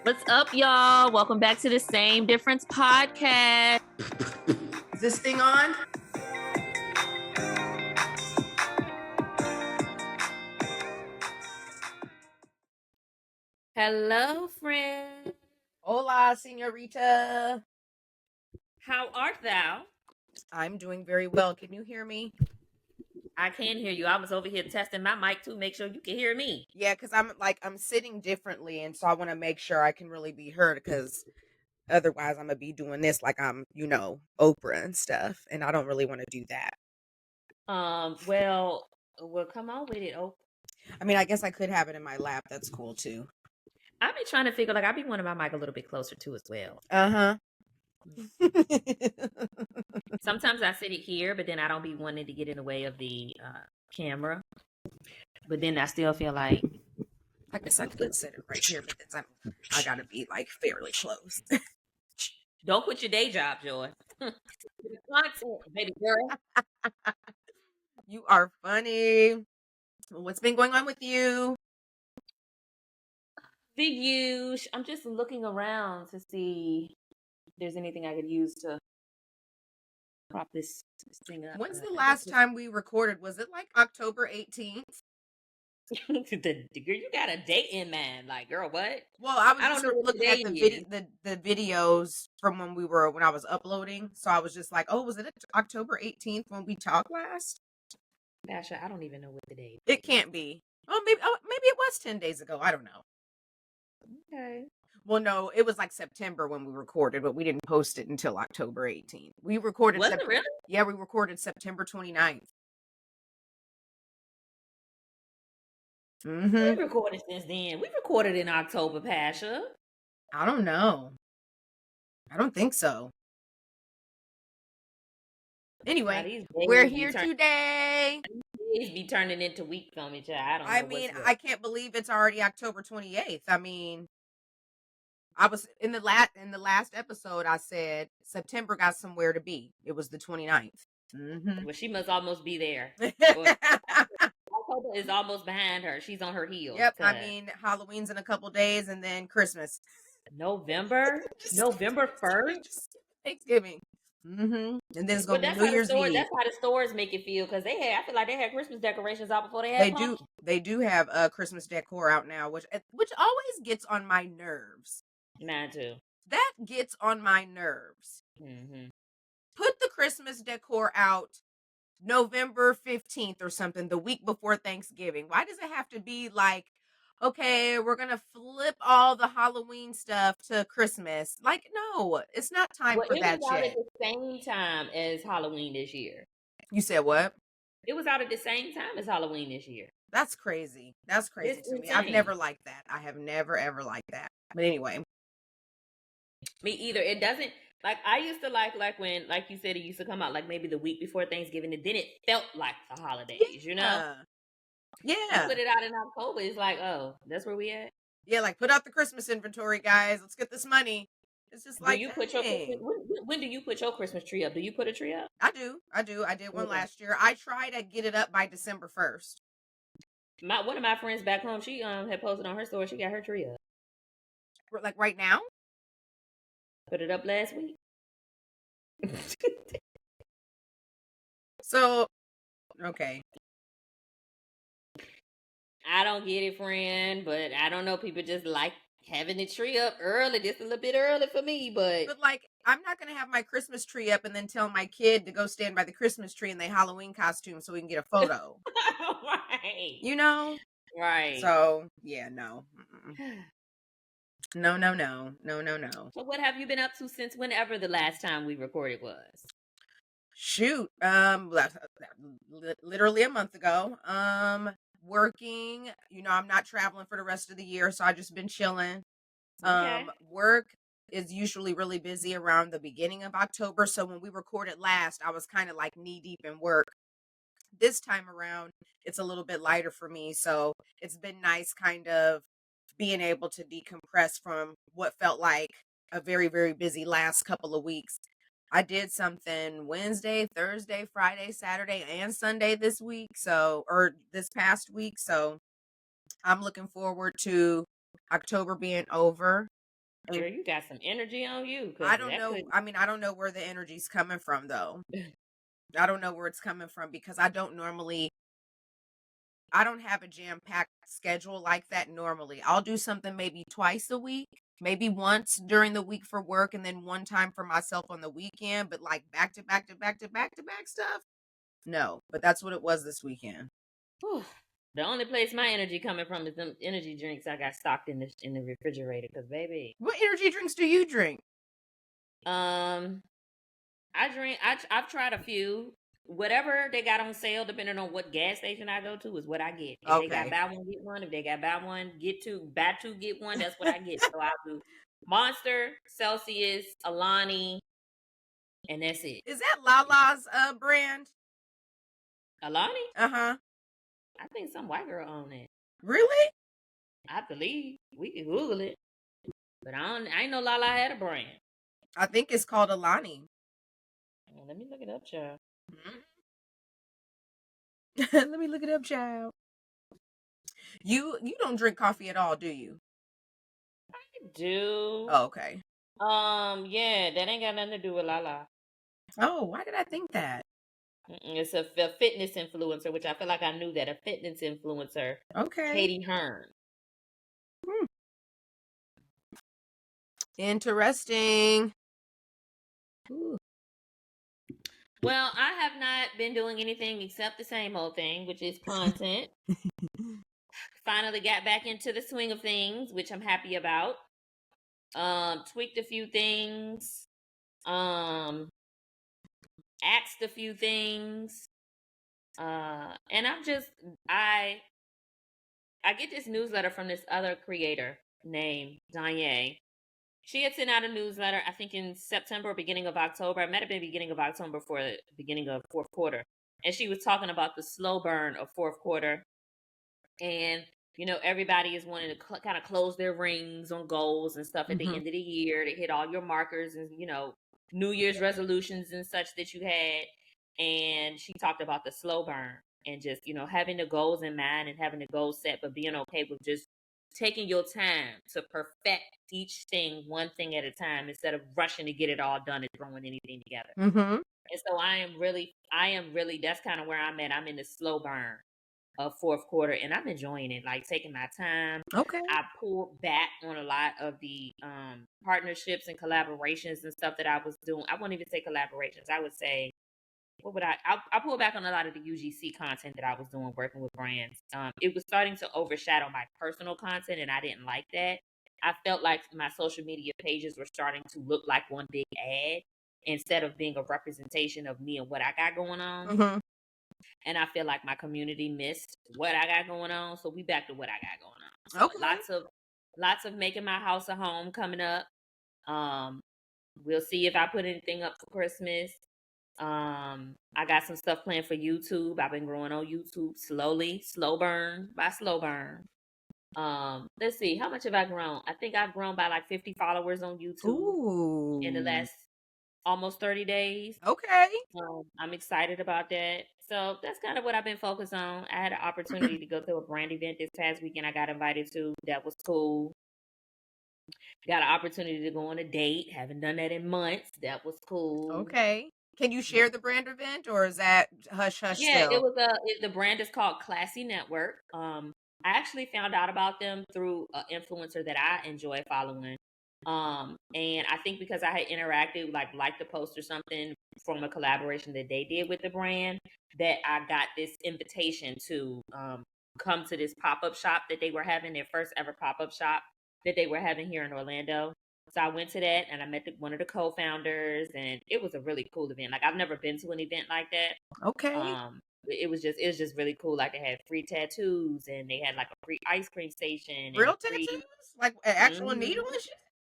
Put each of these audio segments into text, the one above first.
What's up, y'all? Welcome back to the Same Difference podcast. Is this thing on? Hello, friend. Hola, señorita. How art thou? I'm doing very well. Can you hear me? I can hear you. I was over here testing my mic to make sure you can hear me. Yeah, because I'm sitting differently, and so I want to make sure I can really be heard, because otherwise I'm gonna be doing this like I'm, Oprah and stuff, and I don't really want to do that. Well, come on with it. Oh, I mean, I guess I could have it in my lap. That's cool too. I've been trying to figure, I be wanting my mic a little bit closer too as well. Uh-huh. Sometimes I sit it here, but then I don't be wanting to get in the way of the camera. But then I still feel like I guess I could sit it right here, but then I gotta be like fairly close. don't quit your day job, Joy. Content, baby girl. You are funny. What's been going on with you? The use. I'm just looking around to see if there's anything I could use to prop this thing up. When's the last time we recorded? Was it like October 18th? You got a date in mind, like, girl, what? Well, I was I just don't know what looking at today the videos from when I was uploading. So I was just like, oh, was it October 18th when we talked last? Basha, I don't even know what the date. It can't be. Maybe it was 10 days ago. I don't know. Okay. Well, no, it was like September when we recorded, but we didn't post it until October 18th. We recorded. Was it really? Yeah, we recorded September 29th. We recorded since then. We recorded in October, Pasha. I don't know. I don't think so. Anyway, we're here today. Days be turning into weeks on me, child. I mean, I can't believe it's already October 28th. I mean, I was in the last episode. I said September got somewhere to be. It was the 29th. Well, she must almost be there. October is almost behind her. She's on her heels. Yep. I mean, Halloween's in a couple days, and then Christmas. November 1st. Thanksgiving. And then it's gonna be New Year's Eve. That's how the stores make it feel, because I feel like they had Christmas decorations out before they had. They do have Christmas decor out now, which always gets on my nerves. Mine too. That gets on my nerves. Put the Christmas decor out November 15th or something, the week before Thanksgiving. Why does it have to be like, okay, we're gonna flip all the Halloween stuff to Christmas? Like, no, it's not time for that shit. It was out at the same time as Halloween this year. You said what? It was out at the same time as Halloween this year. That's crazy. That's crazy to me. I've never liked that. I have never ever liked that. But anyway. Me either. It doesn't, like, I used to like when, like you said, it used to come out like maybe the week before Thanksgiving, and then it felt like the holidays, you know? Yeah. You put it out in October, it's like, oh, that's where we at? Yeah, like, put out the Christmas inventory, guys. Let's get this money. It's just like, when do you put your Christmas tree up? Do you put a tree up? I do. I did one last year. I try to get it up by December 1st. One of my friends back home, she had posted on her story, she got her tree up. Like right now? Put it up last week. So, okay. I don't get it, friend, but I don't know. People just like having the tree up early. Just a little bit early for me, but like, I'm not going to have my Christmas tree up and then tell my kid to go stand by the Christmas tree in their Halloween costume so we can get a photo. Right. You know? Right. So, yeah, no. No. So what have you been up to since whenever the last time we recorded was? Shoot. Literally a month ago. Working. I'm not traveling for the rest of the year, so I've just been chilling. Okay. Work is usually really busy around the beginning of October, so when we recorded last, I was kind of like knee deep in work. This time around, it's a little bit lighter for me, so it's been nice kind of being able to decompress from what felt like a very, very busy last couple of weeks. I did something Wednesday, Thursday, Friday, Saturday, and Sunday this past week. So I'm looking forward to October being over And Girl, you got some energy on you because I don't that know. could. I mean, I don't know where the energy's coming from though. I don't know where it's coming from because I don't have a jam-packed schedule like that normally. I'll do something maybe twice a week, maybe once during the week for work, and then one time for myself on the weekend, but like back to back to back to back to back stuff. No, but that's what it was this weekend. Whew. The only place my energy coming from is them energy drinks I got stocked in the refrigerator. Cause baby, What energy drinks do you drink? um, I drink. I've tried a few. Whatever they got on sale, depending on what gas station I go to, is what I get. If they got Okay. buy one get one, if they got buy two get one, that's what I get. So I'll do Monster, Celsius, Alani, and that's it. Is that Lala's brand? Alani? Uh-huh. I think some white girl own it. Really? I believe we can Google it, but I ain't know Lala had a brand. I think it's called Alani. Well, let me look it up, child. Let me look it up, child. You don't drink coffee at all, do you? I do. Oh, okay. Yeah, that ain't got nothing to do with Lala. Oh, why did I think that? It's a fitness influencer, which I feel like I knew that a fitness influencer, Okay. Katie Hearn. Hmm. Interesting. Ooh. Well, I have not been doing anything except the same old thing, which is content. Finally got back into the swing of things, which I'm happy about. Tweaked a few things. Asked a few things. And I get this newsletter from this other creator named Danye. She had sent out a newsletter, I think in September or beginning of October. It might have been beginning of October for the beginning of fourth quarter. And she was talking about the slow burn of fourth quarter. And, everybody is wanting to kind of close their rings on goals and stuff at the end of the year to hit all your markers and, New Year's resolutions and such that you had. And she talked about the slow burn and just, having the goals in mind and having the goals set, but being okay with just taking your time to perfect each thing one thing at a time instead of rushing to get it all done and throwing anything together. Mm-hmm. And so I am really, that's kind of where I'm at. I'm in the slow burn of fourth quarter and I'm enjoying it, like taking my time. Okay. I pulled back on a lot of the partnerships and collaborations and stuff that I was doing. I won't even say collaborations. I would say, I pulled back on a lot of the UGC content that I was doing working with brands. It was starting to overshadow my personal content and I didn't like that. I felt like my social media pages were starting to look like one big ad instead of being a representation of me and what I got going on. Mm-hmm. And I feel like my community missed what I got going on. So we back to what I got going on. So Okay. lots of making my house a home coming up. We'll see if I put anything up for Christmas. I got some stuff planned for YouTube. I've been growing on YouTube slowly, slow burn by slow burn. Let's see, how much have I grown? I think I've grown by like 50 followers on YouTube in the Ooh. last almost 30 days. Okay. I'm excited about that. So that's kind of what I've been focused on. I had an opportunity to go to a brand event this past weekend I got invited to. That was cool. Got an opportunity to go on a date. Haven't done that in months. That was cool. Okay. Can you share the brand event or is that hush hush Yeah, still? the brand is called Classy Network. I actually found out about them through an influencer that I enjoy following. And I think because I had interacted, liked the post or something from a collaboration that they did with the brand, that I got this invitation to come to this pop up shop that they were having, their first ever pop up shop that they were having here in Orlando. So I went to that and I met one of the co-founders, and it was a really cool event. Like I've never been to an event like that. Okay. It was just really cool. Like they had free tattoos and they had like a free ice cream station and Real tattoos? free. Like an actual Mhm. needle and shit?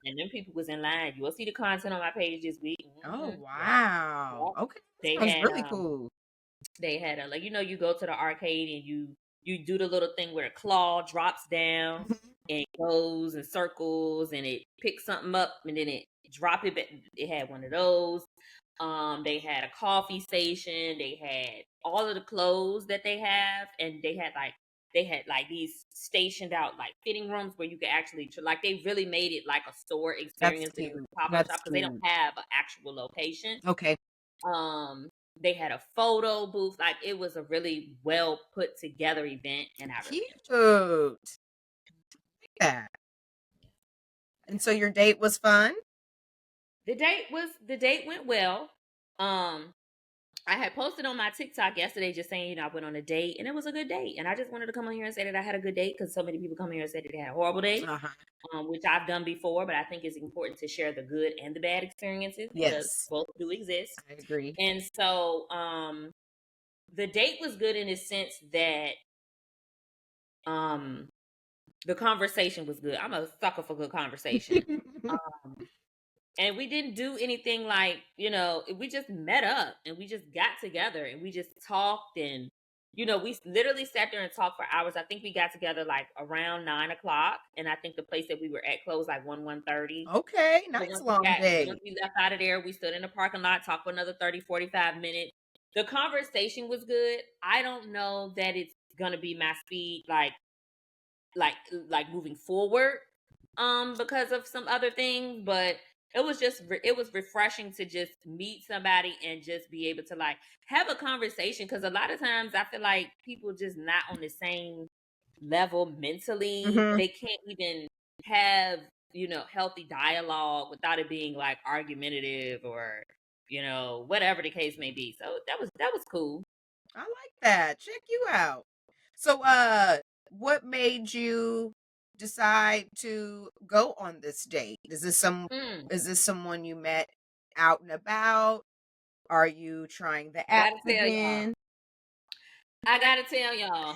And then people was in line. You will see the content on my page this week. Oh, Yep. wow. Yep. Okay. They Sounds had really cool. a like you go to the arcade and you do the little thing where a claw drops down and goes in circles and it picks something up and then it drop it back. It had one of those. They had a coffee station. They had all of the clothes that they have, and they had like they had like these stationed out like fitting rooms where you could actually like they really made it like a store That's experience. That it was cute. a pop-up That's shop because they don't cute. have an actual location. Okay. They had a photo booth. Like it was a really well put together event, and I really Cute. Yeah. And so your date was fun? the date went well. I had posted on my TikTok yesterday just saying, I went on a date and it was a good date. And I just wanted to come on here and say that I had a good date because so many people come here and say that they had a horrible date, which I've done before, but I think it's important to share the good and the bad experiences because Yes. both do exist. I agree. And so the date was good in the sense that the conversation was good. I'm a sucker for good conversation. And we didn't do anything like, we just met up and we just got together and we just talked and, we literally sat there and talked for hours. I think we got together like around 9:00. And I think the place that we were at closed like 1:30. Okay. Nice long day. Once we left out of there, we stood in the parking lot, talked for another 30, 45 minutes. The conversation was good. I don't know that it's going to be my speed, like moving forward, because of some other things, but it was refreshing to just meet somebody and just be able to like have a conversation because a lot of times I feel like people just not on the same level mentally. They can't even have healthy dialogue without it being like argumentative or whatever the case may be. So that was cool. I like that. Check you out. So what made you decide to go on this date? Is this someone you met out and about? Are you trying the app again? I gotta tell y'all.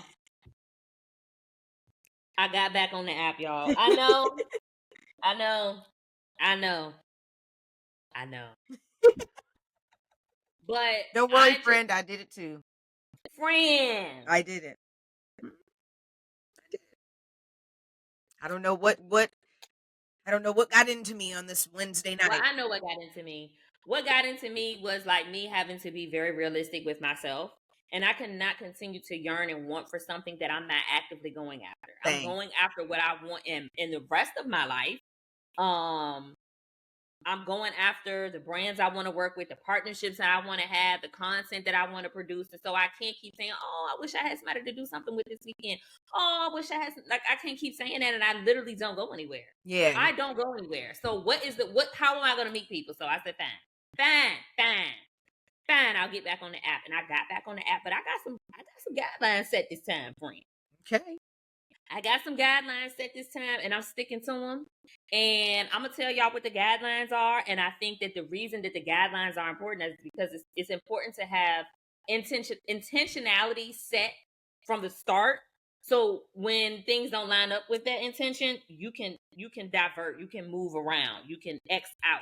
I got back on the app, y'all. I know. I know. I know. I know. But don't worry, friend. I did it too. Friend. I did it. I don't know what got into me on this Wednesday night. Well, I know what got into me. What got into me was like me having to be very realistic with myself. And I cannot continue to yearn and want for something that I'm not actively going after. I'm going after what I want in the rest of my life. I'm going after the brands I want to work with, the partnerships that I want to have, the content that I want to produce. And so I can't keep saying, oh, I wish I had somebody to do something with this weekend. Oh, I wish I had I can't keep saying that. And I literally don't go anywhere. Yeah. I don't go anywhere. So how am I going to meet people? So I said, fine. I'll get back on the app. And I got back on the app, but I got some guidelines set this time, friend. Okay. I got some guidelines set this time and I'm sticking to them. And I'm going to tell y'all what the guidelines are. And I think that the reason that the guidelines are important is because it's important to have intentionality set from the start. So when things don't line up with that intention, you can divert, you can move around, you can X out.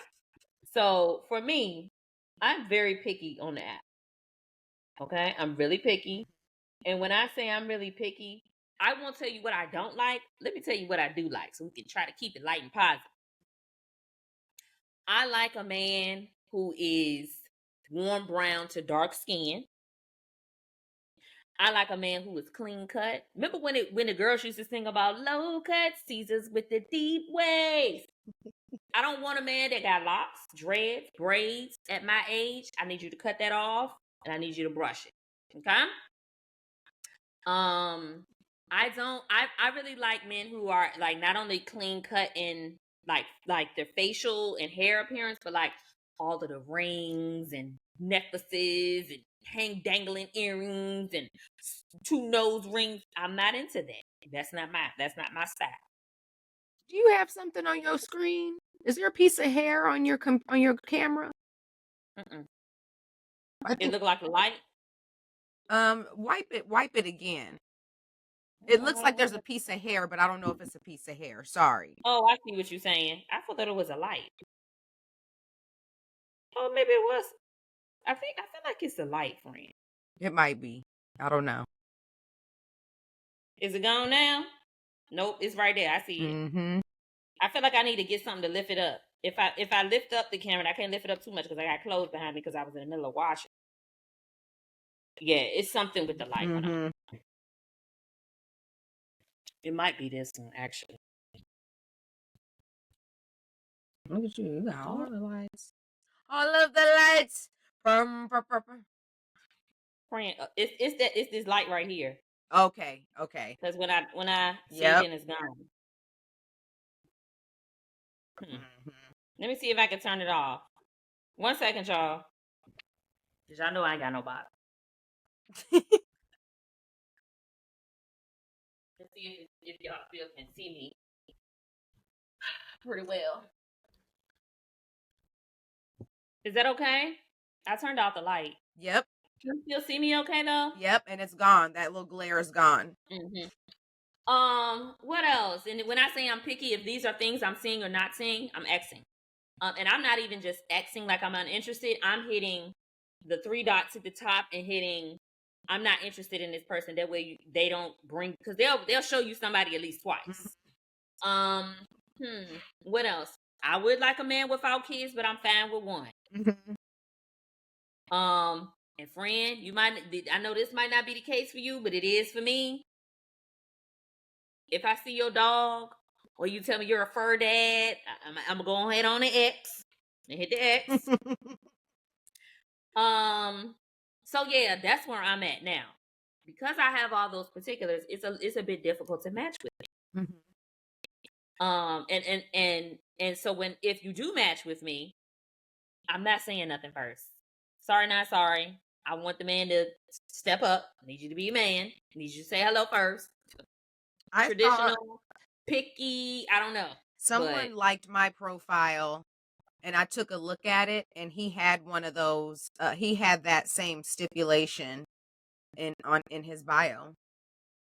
So for me, I'm very picky on the app. Okay? I'm really picky. And when I say I'm really picky, I won't tell you what I don't like. Let me tell you what I do like so we can try to keep it light and positive. I like a man who is warm brown to dark skin. I like a man who is clean cut. Remember when the girls used to sing about low cut Caesars with the deep waves? I don't want a man that got locks, dreads, braids at my age. I need you to cut that off and I need you to brush it. Okay? I really like men who are like not only clean cut in like their facial and hair appearance, but like all of the rings and necklaces and dangling earrings and 2 nose rings. I'm not into that. That's not my style. Do you have something on your screen? Is there a piece of hair on your camera? It look like a light. Wipe it again. It looks like there's a piece of hair, but I don't know if it's a piece of hair. Sorry. Oh, I see what you're saying. I thought that it was a light. Oh, maybe it was. I feel like it's a light, friend. It might be. I don't know. Is it gone now? Nope, it's right there. I see it. Mm-hmm. I feel like I need to get something to lift it up. If I lift up the camera, I can't lift it up too much because I got clothes behind me because I was in the middle of washing. Yeah, it's something with the light. Mm-hmm. It might be this one, actually. Look at you. You got all the lights. All of the lights. Friend, it's this light right here. Okay. Because when I see it, Yep. then it's gone. Mm-hmm. Let me see if I can turn it off. 1 second, y'all. Because y'all know I ain't got no bottle. Let's see if y'all still can see me pretty well. Is that okay? I turned off the light. Yep. Can you still see me okay, though? Yep, and it's gone. That little glare is gone. Mm-hmm. What else? And when I say I'm picky, if these are things I'm seeing or not seeing, I'm Xing. And I'm not even just Xing like I'm uninterested. I'm hitting the 3 dots at the top and hitting I'm not interested in this person. That way they don't bring, because they'll show you somebody at least twice. What else? I would like a man without kids, but I'm fine with one. And friend, I know this might not be the case for you, but it is for me. If I see your dog, or you tell me you're a fur dad, I'm gonna go ahead on the X and hit the X. So yeah, that's where I'm at now. Because I have all those particulars, it's a bit difficult to match with me. And so if you do match with me, I'm not saying nothing first. Sorry, not sorry. I want the man to step up. I need you to be a man. I need you to say hello first. Traditional, picky, I don't know. Someone liked my profile and I took a look at it, and he had one of those. He had that same stipulation in his bio.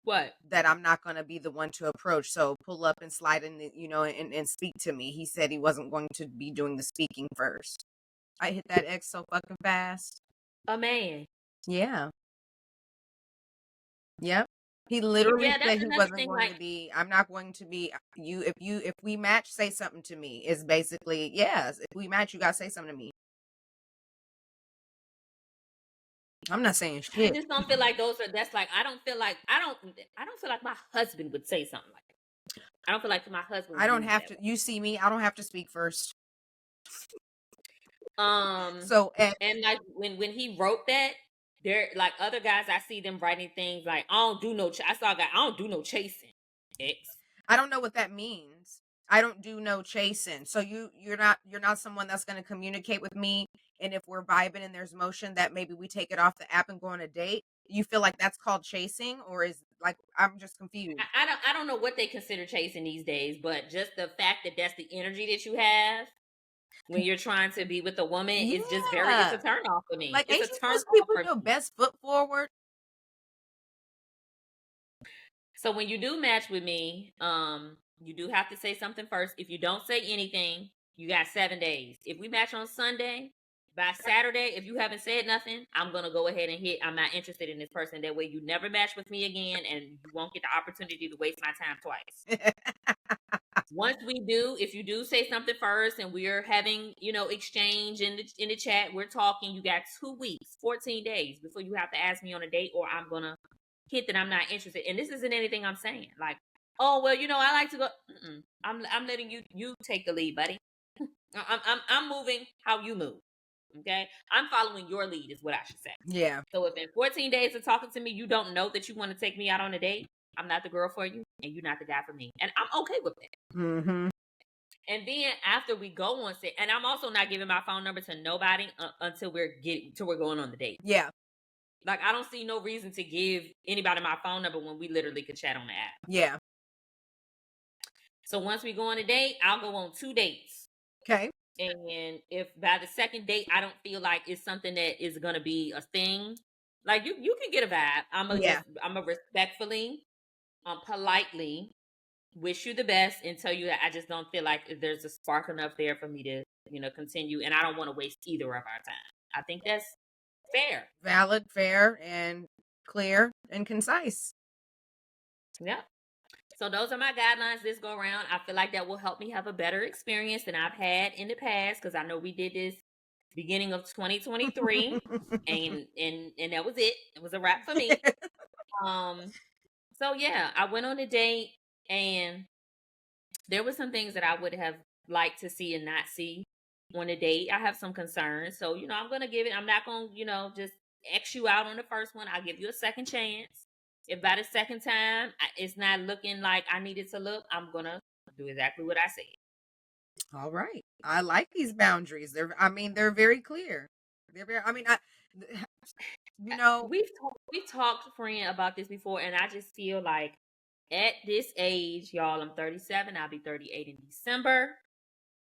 What? That I'm not going to be the one to approach. So pull up and slide in, and speak to me. He said he wasn't going to be doing the speaking first. I hit that X so fucking fast. A man. Yeah. Yep. He literally said he wasn't going to be. I'm not going to be you. If we match, say something to me. It's basically, yes. If we match, you gotta say something to me. I'm not saying shit. I just don't feel like I don't feel like my husband would say something like that. I don't feel like my husband. I don't have to. You see me. I don't have to speak first. So and like when he wrote that, there like other guys, I see them writing things like I don't do no. I saw a guy. I don't do no chasing. I don't know what that means. I don't do no chasing. So you're not someone that's going to communicate with me, and if we're vibing and there's motion, that maybe we take it off the app and go on a date. You feel like that's called chasing, or is like I'm just confused. I don't know what they consider chasing these days, but just the fact that that's the energy that you have when you're trying to be with a woman is just it's a turn off for me. Like, it's ain't a turn you supposed to put your best foot forward? So when you do match with me, you do have to say something first. If you don't say anything, you got 7 days. If we match on Sunday, by Saturday, if you haven't said nothing, I'm going to go ahead and hit, I'm not interested in this person. That way you never match with me again and you won't get the opportunity to waste my time twice. Once we do, if you do say something first and we're having, exchange in the chat, we're talking, you got 2 weeks, 14 days before you have to ask me on a date, or I'm going to hint that I'm not interested. And this isn't anything I'm saying. Like, oh, well, I like to go. I'm letting you take the lead, buddy. I'm moving how you move. Okay, I'm following your lead is what I should say. Yeah. So if in 14 days of talking to me, you don't know that you want to take me out on a date, I'm not the girl for you, and you're not the guy for me, and I'm okay with that. Mm-hmm. And then after we go on set, and I'm also not giving my phone number to nobody until we're going on the date. Yeah. Like, I don't see no reason to give anybody my phone number when we literally could chat on the app. Yeah. So once we go on a date, I'll go on 2 dates. Okay. And if by the second date I don't feel like it's something that is gonna be a thing, like you can get a vibe. I'm a respectfully, politely wish you the best and tell you that I just don't feel like there's a spark enough there for me to, continue, and I don't want to waste either of our time. I think that's fair. Valid, fair, and clear and concise. Yeah. So those are my guidelines this go around. I feel like that will help me have a better experience than I've had in the past, because I know we did this beginning of 2023 and that was it. It was a wrap for me. So yeah, I went on a date. And there were some things that I would have liked to see and not see on a date. I have some concerns. So, I'm going to give it, I'm not going to, just X you out on the first one. I'll give you a second chance. If by the second time it's not looking like I needed to look, I'm going to do exactly what I said. All right. I like these boundaries. They're very clear. They're very, I mean, I, you know, We've talked, friend, about this before, and I just feel like at this age, y'all, I'm 37. I'll be 38 in December.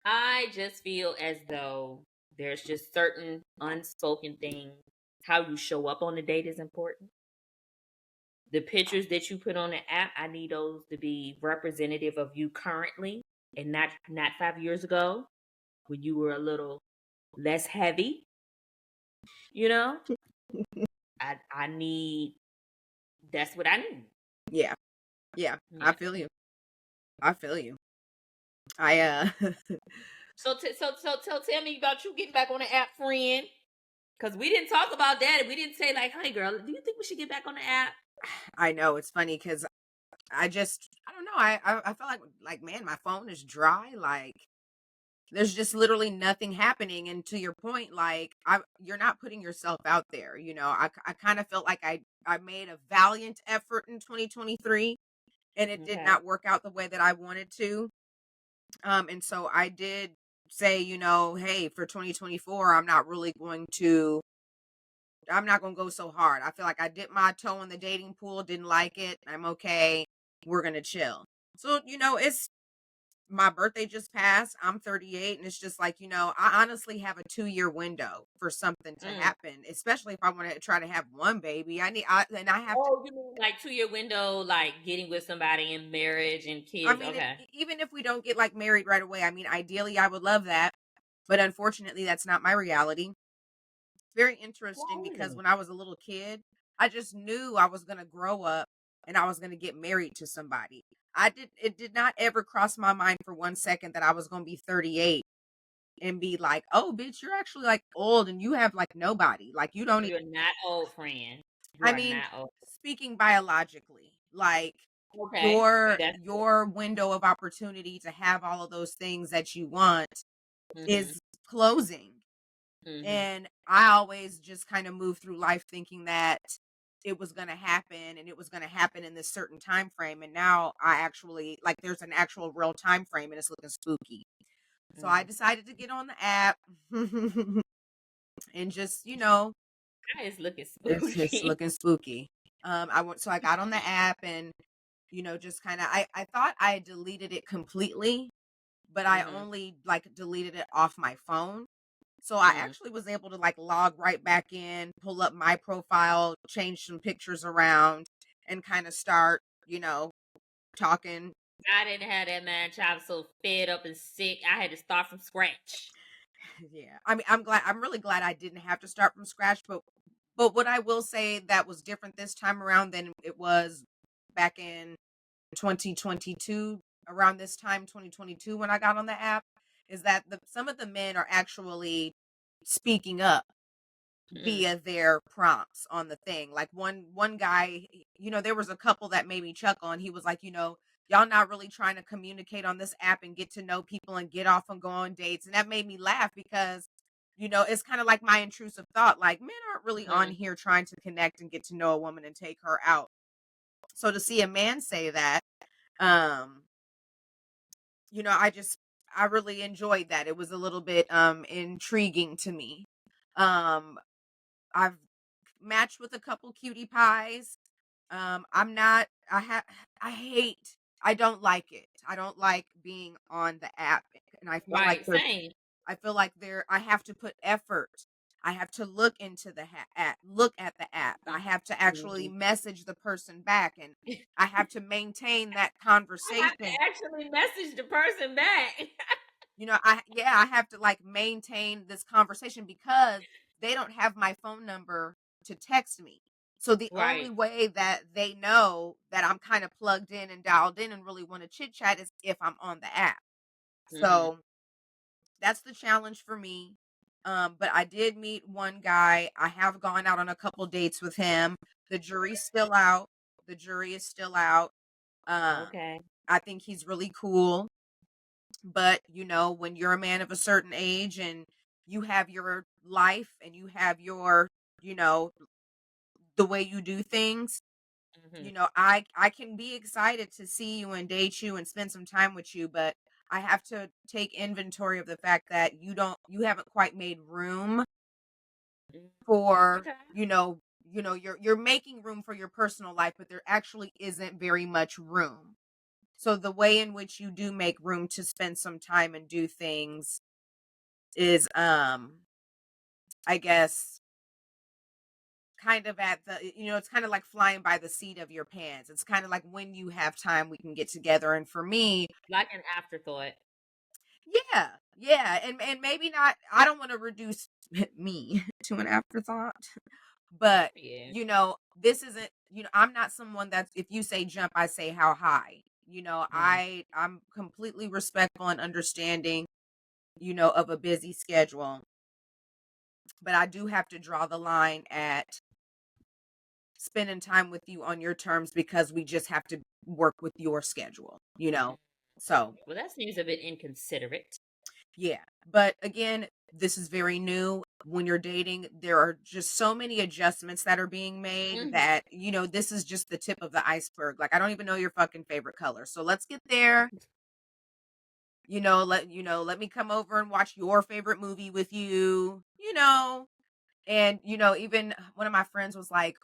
I just feel as though there's just certain unspoken things. How you show up on the date is important. The pictures that you put on the app, I need those to be representative of you currently and not 5 years ago when you were a little less heavy. You know, I need that's what I need. yeah, yeah, I Yeah. feel you. I feel you. I, So tell me about you getting back on the app, friend. Because we didn't talk about that. We didn't say like, "Hey, girl, do you think we should get back on the app?" I know it's funny because I don't know. I feel like, man, my phone is dry. Like, there's just literally nothing happening. And to your point, like, you're not putting yourself out there. I kind of felt like I made a valiant effort in 2023 and it did Okay. not work out the way that I wanted to. And so I did say, hey, for 2024, I'm not going to go so hard. I feel like I dipped my toe in the dating pool, didn't like it. I'm okay. We're going to chill. So, it's my birthday just passed. I'm 38 and it's just like, I honestly have a 2-year window for something to Mm. happen, especially if I want to try to have one baby. And I have to Oh, you mean like 2 year window, like getting with somebody in marriage and I kids? mean, Okay. even if we don't get like married right away, I mean, ideally I would love that, but unfortunately that's not my reality. Very interesting Why because is when I was a little kid, I just knew I was going to grow up and I was going to get married to somebody. It did not ever cross my mind for 1 second that I was going to be 38 and be like, "Oh, bitch, you're actually like old and you have like nobody. Like you don't You're not old, friend. You I are mean, not old. speaking biologically, like Okay. That's your window of opportunity to have all of those things that you want mm-hmm. is closing. Mm-hmm. And I always just kind of moved through life thinking that it was going to happen and it was going to happen in this certain time frame, and now I actually like there's an actual real time frame and it's looking spooky. So I Mm-hmm. decided to get on the app and just, That is looking it's spooky. looking spooky. I got on the app and just kind of I thought I deleted it completely, but I Mm-hmm. only like deleted it off my phone. So I Mm. actually was able to like log right back in, pull up my profile, change some pictures around, and kind of start, talking. I didn't have that match. I was so fed up and sick. I had to start from scratch. Yeah. I mean, I'm really glad I didn't have to start from scratch, but what I will say that was different this time around than it was back in 2022, around this time 2022 when I got on the app, is that some of the men are actually speaking up Mm. via their prompts on the thing. Like one guy, there was a couple that made me chuckle and he was like, y'all not really trying to communicate on this app and get to know people and get off and go on dates. And that made me laugh because it's kind of like my intrusive thought, like men aren't really on Mm-hmm. here trying to connect and get to know a woman and take her out. So to see a man say that, um, I really enjoyed that. It was a little bit intriguing to me. Um I've matched with a couple cutie pies. I'm not I hate I don't like it. I don't like being on the app and Right. Same. I feel like I have to put effort. I have to look into the app, look at the app. I have to actually Mm-hmm. message the person back and I have to maintain that I have to conversation. actually message the person back. I have to like maintain this conversation because they don't have my phone number to text me. So the only Right. way that they know that I'm kind of plugged in and dialed in and really want to chit chat is if I'm on the app. Mm-hmm. So that's the challenge for me. But I did meet one guy. I have gone out on a couple dates with him. The jury's still out. The jury is still out. Um, Okay. I think he's really cool. But, when you're a man of a certain age and you have your life and you have your, you know, the way you do things, Hmm. I can be excited to see you and date you and spend some time with you, but I have to take inventory of the fact that you haven't quite made room for, Okay. you're making room for your personal life, but there actually isn't very much room. So the way in which you do make room to spend some time and do things is, I guess, kind of at the, it's kind of like flying by the seat of your pants. It's kind of like when you have time, we can get together. And for me, Like an afterthought. yeah, yeah. And maybe not, I don't want to reduce me to an afterthought, but, Yeah. this isn't, I'm not someone that's, if you say jump, I say how high. Mm. I'm completely respectful and understanding, of a busy schedule, but I do have to draw the line at spending time with you on your terms because we just have to work with your schedule. So, Well, that seems a bit inconsiderate. yeah. But again, this is very new. When you're dating, there are just so many adjustments that are being made Hmm. that, this is just the tip of the iceberg. Like, I don't even know your fucking favorite color. So let's get there. Let me come over and watch your favorite movie with you. And, even one of my friends was like,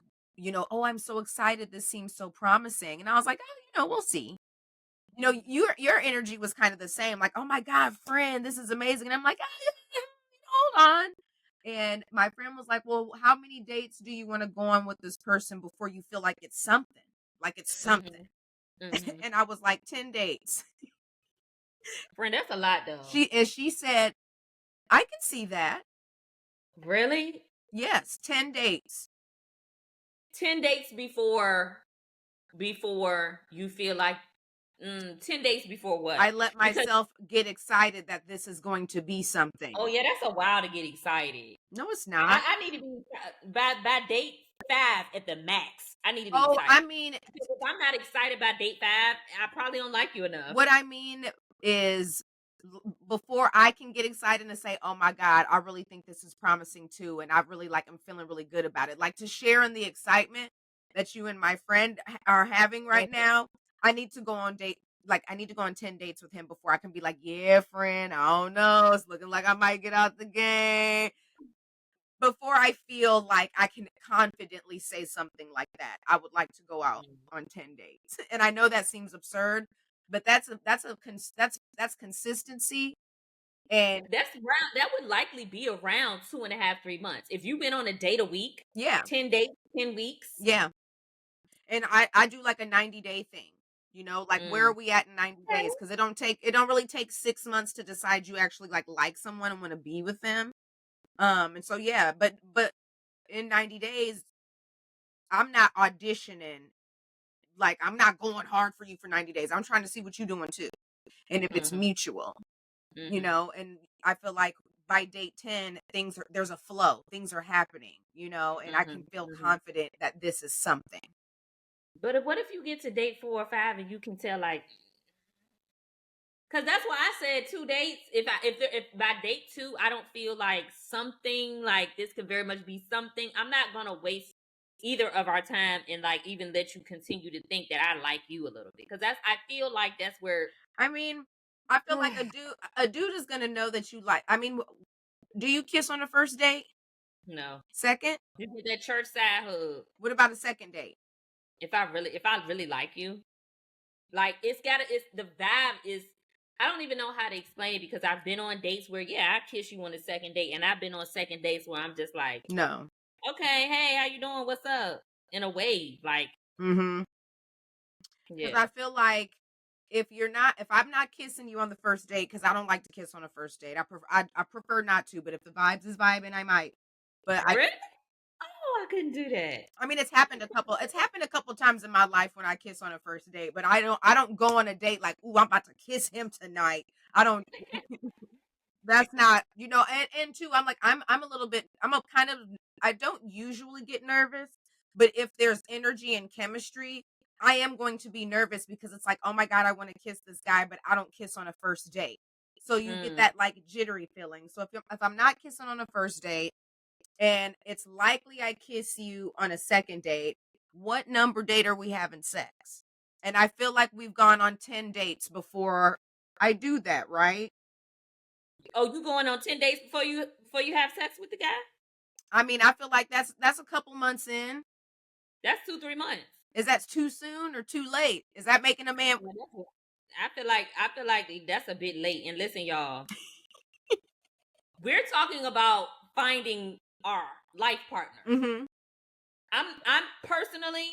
"Oh, I'm so excited. This seems so promising." And I was like, "Oh, we'll see." Your energy was kind of the same, like, "Oh my God, friend, this is amazing." And I'm like, hold on. And my friend was like, "Well, how many dates do you want to go on with this person before you feel like it's something? Like it's something." Hmm. Hmm. And I was like, 10 dates. Friend, that's a lot though. She said, "I can see that. Really? Yes, 10 dates." 10 dates before you feel like 10 dates before what? I let Because myself get excited that this is going to be something. oh yeah, that's a while to get excited. No, it's not. I need to be by date 5 at the max. I need to be Oh, I excited. mean, Because if I'm not excited by date 5, I probably don't like you enough. what I mean is before I can get excited and say, "Oh my God, I really think this is promising too." And I'm feeling really good about it. Like to share in the excitement that you and my friend are having right Mhm. now. I need to go on date. Like I need to go on 10 dates with him before I can be like, "Yeah, friend, I don't know. It's looking like I might get out the game." Before I feel like I can confidently say something like that, I would like to go out on 10 dates. And I know that seems absurd, but that's consistency. And That would likely be around 2.5, 3 months. If you've been on a date a week, yeah, 10 dates, 10 weeks. yeah. And I do like a 90-day thing. Like where are Mm. we at in 90 Okay. days? Because it don't really take 6 months to decide you actually like someone and want to be with them. And so yeah, but in 90 days, I'm not auditioning. Like I'm not going hard for you for 90 days. I'm trying to see what you're doing too. And if it's Hmm. mutual, Hmm. and I feel like by date 10, there's a flow. Things are happening, and I can Hmm. feel Hmm. confident that this is something. What if you get to date 4 or 5 and you can tell like, because that's why I said 2 dates. If by date 2 I don't feel like something like this could very much be something, I'm not gonna waste either of our time and like even let you continue to think that I like you a little bit because I feel like that's where I mean, I feel like a dude is gonna know that you like. I mean, do you kiss on the first date? no, Second? you get that church side hug. What about a second date? If I really like you, like it's the vibe is. I don't even know how to explain it because I've been on dates where yeah I kiss you on the second date and I've been on second dates where I'm just like No. okay, hey, how you doing? What's up? In a wave, like, Mm-hmm. Because yeah. I feel like if I'm not kissing you on the first date, because I don't like to kiss on a first date. I prefer not to, but if the vibes is vibing, I might. But Really? Oh, I couldn't do that. I mean it's happened a couple times in my life when I kiss on a first date, but I don't go on a date like, "Ooh, I'm about to kiss him tonight." I don't That's not, and two, I'm a little bit I'm a kind of I don't usually get nervous, but if there's energy and chemistry, I am going to be nervous because it's like, oh my God, I want to kiss this guy, but I don't kiss on a first date. So you get that like jittery feeling. So if I'm not kissing on a first date and it's likely I kiss you on a second date, what number date are we having sex? And I feel like we've gone on 10 dates before I do that, right? Oh, you going on 10 dates before you have sex with the guy? I mean, I feel like that's a couple months in. That's 2-3 months. Is that too soon or too late? Is that making a man? I feel like that's a bit late. And listen, y'all, we're talking about finding our life partner. Mm-hmm. I'm personally,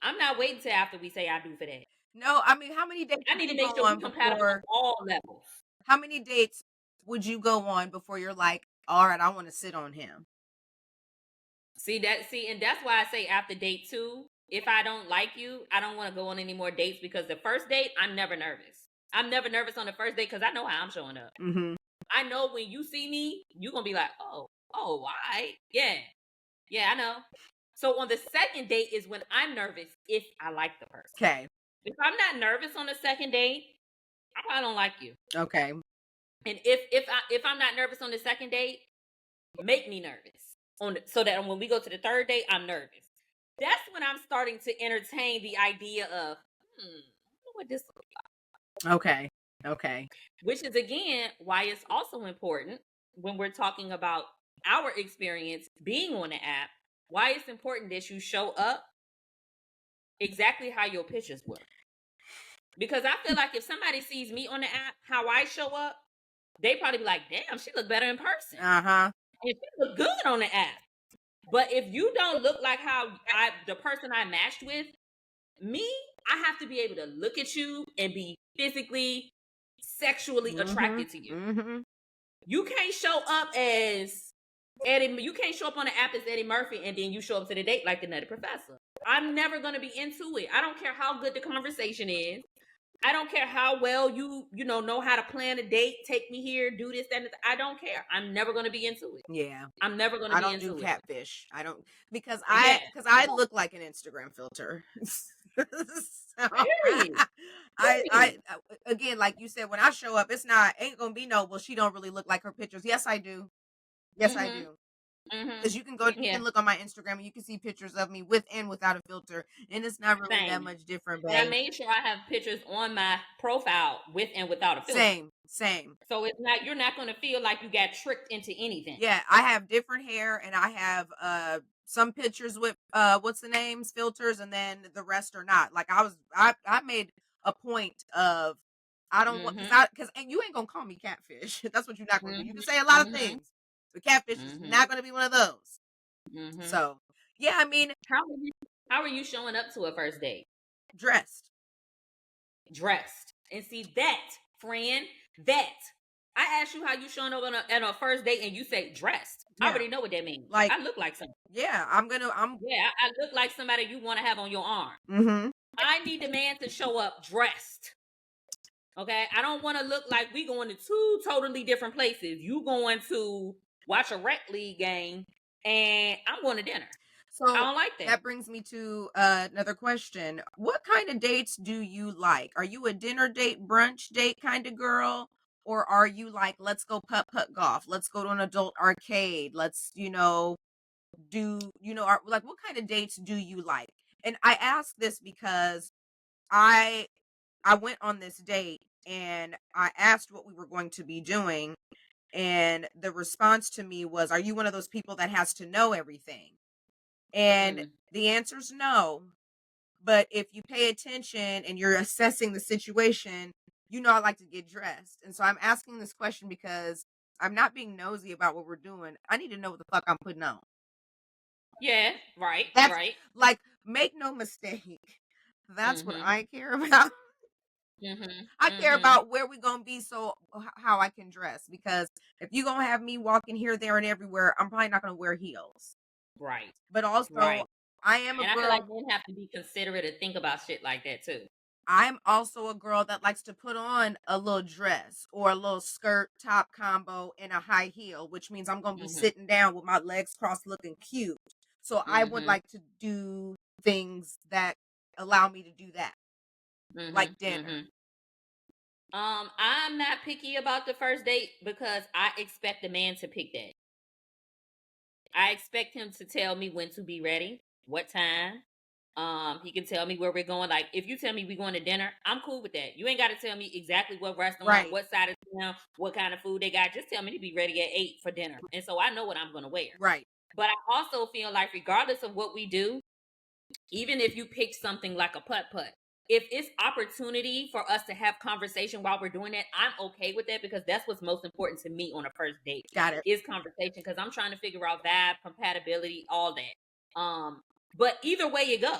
I'm not waiting till after we say I do for that. No, I mean, how many dates I would need to you make go sure we on compatible on before? all levels. How many dates would you go on before you're like, all right, I want to sit on him? And that's why I say after date 2, if I don't like you, I don't want to go on any more dates, because the first date, I'm never nervous. I'm never nervous on the first date because I know how I'm showing up. Mm-hmm. I know when you see me, you're gonna be like, oh, all right, yeah, I know. So on the second date is when I'm nervous if I like the person. Okay. If I'm not nervous on the second date, I probably don't like you. Okay. And if I'm not nervous on the second date, make me nervous so that when we go to the third date, I'm nervous. That's when I'm starting to entertain the idea of, I wonder what this looks like. Okay. Okay. Which is again why it's also important when we're talking about our experience being on the app, why it's important that you show up exactly how your pictures look. Because I feel like if somebody sees me on the app, how I show up, they probably be like, damn, she look better in person. Uh-huh. And she look good on the app. But if you don't look like how the person I matched with, me, I have to be able to look at you and be physically, sexually attracted to you. Mm-hmm. You can't show up as Eddie. You can't show up on the app as Eddie Murphy and then you show up to the date like the Nutty Professor. I'm never gonna be into it. I don't care how good the conversation is. I don't care how well you know how to plan a date, take me here, do this, that, and I don't care. I'm never gonna be into it. Yeah. I'm never gonna I be don't do into it. catfish. I don't because Yeah. I look like an Instagram filter. So, Period. I again, like you said, when I show up, ain't gonna be no. Well, she don't really look like her pictures. Yes, I do. Yes, I do. Because you Yeah. can look on my Instagram and you can see pictures of me with and without a filter, and it's not really that Same. much different. And I Babe. made sure I have pictures on my profile with and without a filter. Same. So you're not going to feel like you got tricked into anything. Yeah, I have different hair and I have some pictures with what's the names filters, and then the rest are not. Like I made a point of I don't want because you ain't gonna call me catfish. That's what you're not gonna do. You can say a lot of things, but catfish is not gonna be one of those. So yeah, I mean, how are you showing up to a first date? Dressed. And see that, friend, that I asked you how you showing up at a first date, and you say dressed. Yeah. I already know what that means. Like I look like something. Yeah, I look like somebody you want to have on your arm. I need the man to show up dressed. Okay, I don't want to look like we going to 2 totally different places. You going to watch a rec league game, and I'm going to dinner. So I don't like that. That brings me to another question. What kind of dates do you like? Are you a dinner date, brunch date kind of girl? Or are you like, let's go putt golf. Let's go to an adult arcade. Let's, like what kind of dates do you like? And I ask this because I went on this date and I asked what we were going to be doing. And the response to me was, are you one of those people that has to know everything? And the answer's no. But if you pay attention and you're assessing the situation, I like to get dressed. And so I'm asking this question because I'm not being nosy about what we're doing. I need to know what the fuck I'm putting on. Yeah, right. That's right. Like, make no mistake. That's what I care about. I care about where we're going to be, so how I can dress. Because if you're going to have me walking here, there, and everywhere, I'm probably not going to wear heels. Right. But also, I am a girl. I feel like men have to be considerate to think about shit like that too. I'm also a girl that likes to put on a little dress or a little skirt top combo and a high heel, which means I'm going to be sitting down with my legs crossed looking cute. So I would like to do things that allow me to do that, like dinner. Mm-hmm. I'm not picky about the first date because I expect the man to pick that. I expect him to tell me when to be ready, what time. He can tell me where we're going. Like, if you tell me we're going to dinner, I'm cool with that. You ain't got to tell me exactly what restaurant, Right. what side of town, what kind of food they got. Just tell me to be ready at 8 for dinner. And so I know what I'm going to wear. Right. But I also feel like, regardless of what we do, even if you pick something like a putt-putt, if it's opportunity for us to have conversation while we're doing that, I'm okay with that, because that's what's most important to me on a first date. Got it. Is conversation, because I'm trying to figure out vibe, compatibility, all that. But either way you go,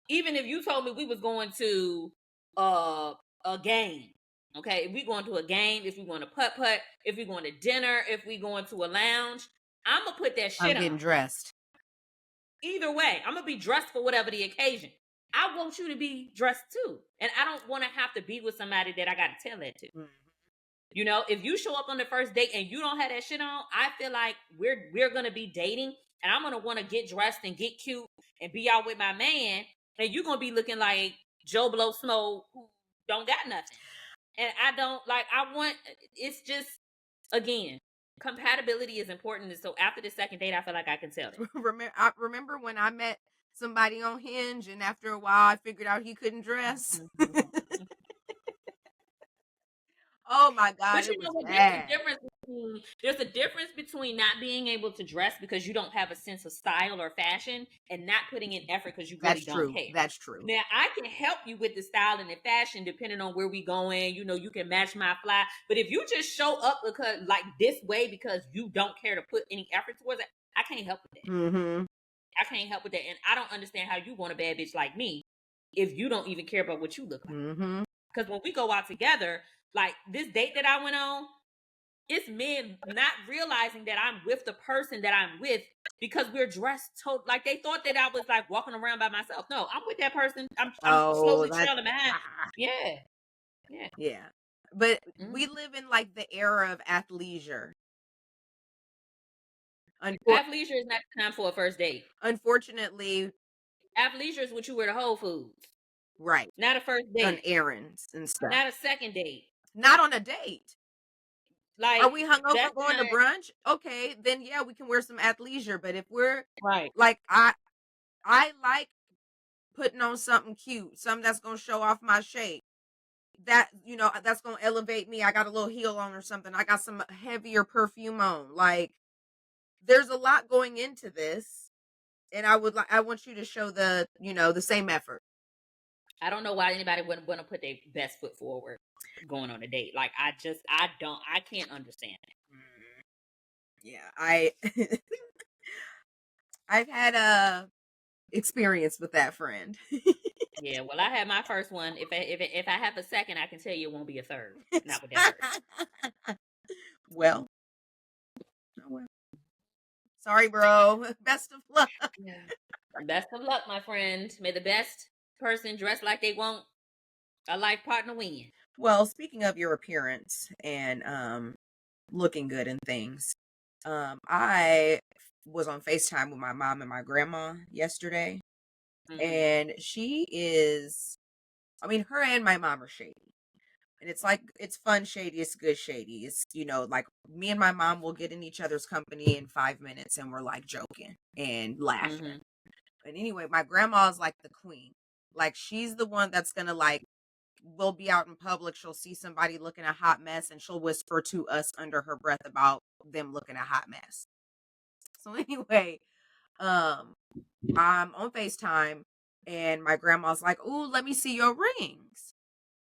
even if you told me we was going to a game, okay, if we going to a game, if we going to putt-putt, if we going to dinner, if we going to a lounge, I'm gonna put that shit I'm getting on. dressed. Either way, I'm gonna be dressed for whatever the occasion. I want you to be dressed too, and I don't want to have to be with somebody that I got to tell that to. Mm-hmm. You know, if you show up on the first date and you don't have that shit on, I feel like we're gonna be dating, and I'm gonna want to get dressed and get cute and be out with my man, and you're gonna be looking like Joe Blow Smoke who don't got nothing. And I don't like. I want. It's just, again, compatibility is important. And so after the second date, I feel like I can tell it. Remember when I met somebody on Hinge, and after a while I figured out he couldn't dress? Oh my God, But you it know was what? bad. There's a difference between not being able to dress because you don't have a sense of style or fashion, and not putting in effort because you really That's don't true. care. That's true. Now, I can help you with the style and the fashion depending on where we going. You know, you can match my fly. But if you just show up because like this way because you don't care to put any effort towards it, I can't help with that. Mm-hmm. I can't help with that. And I don't understand how you want a bad bitch like me if you don't even care about what you look like. Mm-hmm. Because when we go out together, like this date that I went on, it's men not realizing that I'm with the person that I'm with because we're dressed like they thought that I was like walking around by myself. No, I'm with that person. I'm slowly trailing behind. Yeah. Yeah. Yeah. But we live in like the era of athleisure. Athleisure is not time for a first date. Unfortunately, athleisure is what you wear to Whole Foods. Right. Not a first date. On errands and stuff. Not a second date. Not on a date. Like, are we hungover going to brunch? Okay, then yeah, we can wear some athleisure. But if we're like, I like putting on something cute, something that's gonna show off my shape. That, you know, that's gonna elevate me. I got a little heel on or something. I got some heavier perfume on. Like, there's a lot going into this, and I want you to show the, you know, the same effort. I don't know why anybody wouldn't want to put their best foot forward going on a date. Like, I can't understand it. Yeah, I've had a experience with that friend. Yeah, well, I had my first one. If I have a second, I can tell you it won't be a third. Not with that person. Well, oh well. Sorry, bro. Best of luck. Yeah. Best of luck, my friend. May the best person dress like they want a life partner win. Well, speaking of your appearance and looking good and things, I was on FaceTime with my mom and my grandma yesterday. And she is, I mean, her and my mom are shady. And it's like, it's fun shady, it's good shady. It's, you know, like me and my mom will get in each other's company in 5 minutes and we're like joking and laughing. And anyway, my grandma is like the queen. Like, she's the one that's gonna, like, we'll be out in public, she'll see somebody looking a hot mess and she'll whisper to us under her breath about them looking a hot mess. So anyway, I'm on FaceTime and my grandma's like, "Ooh, let me see your rings."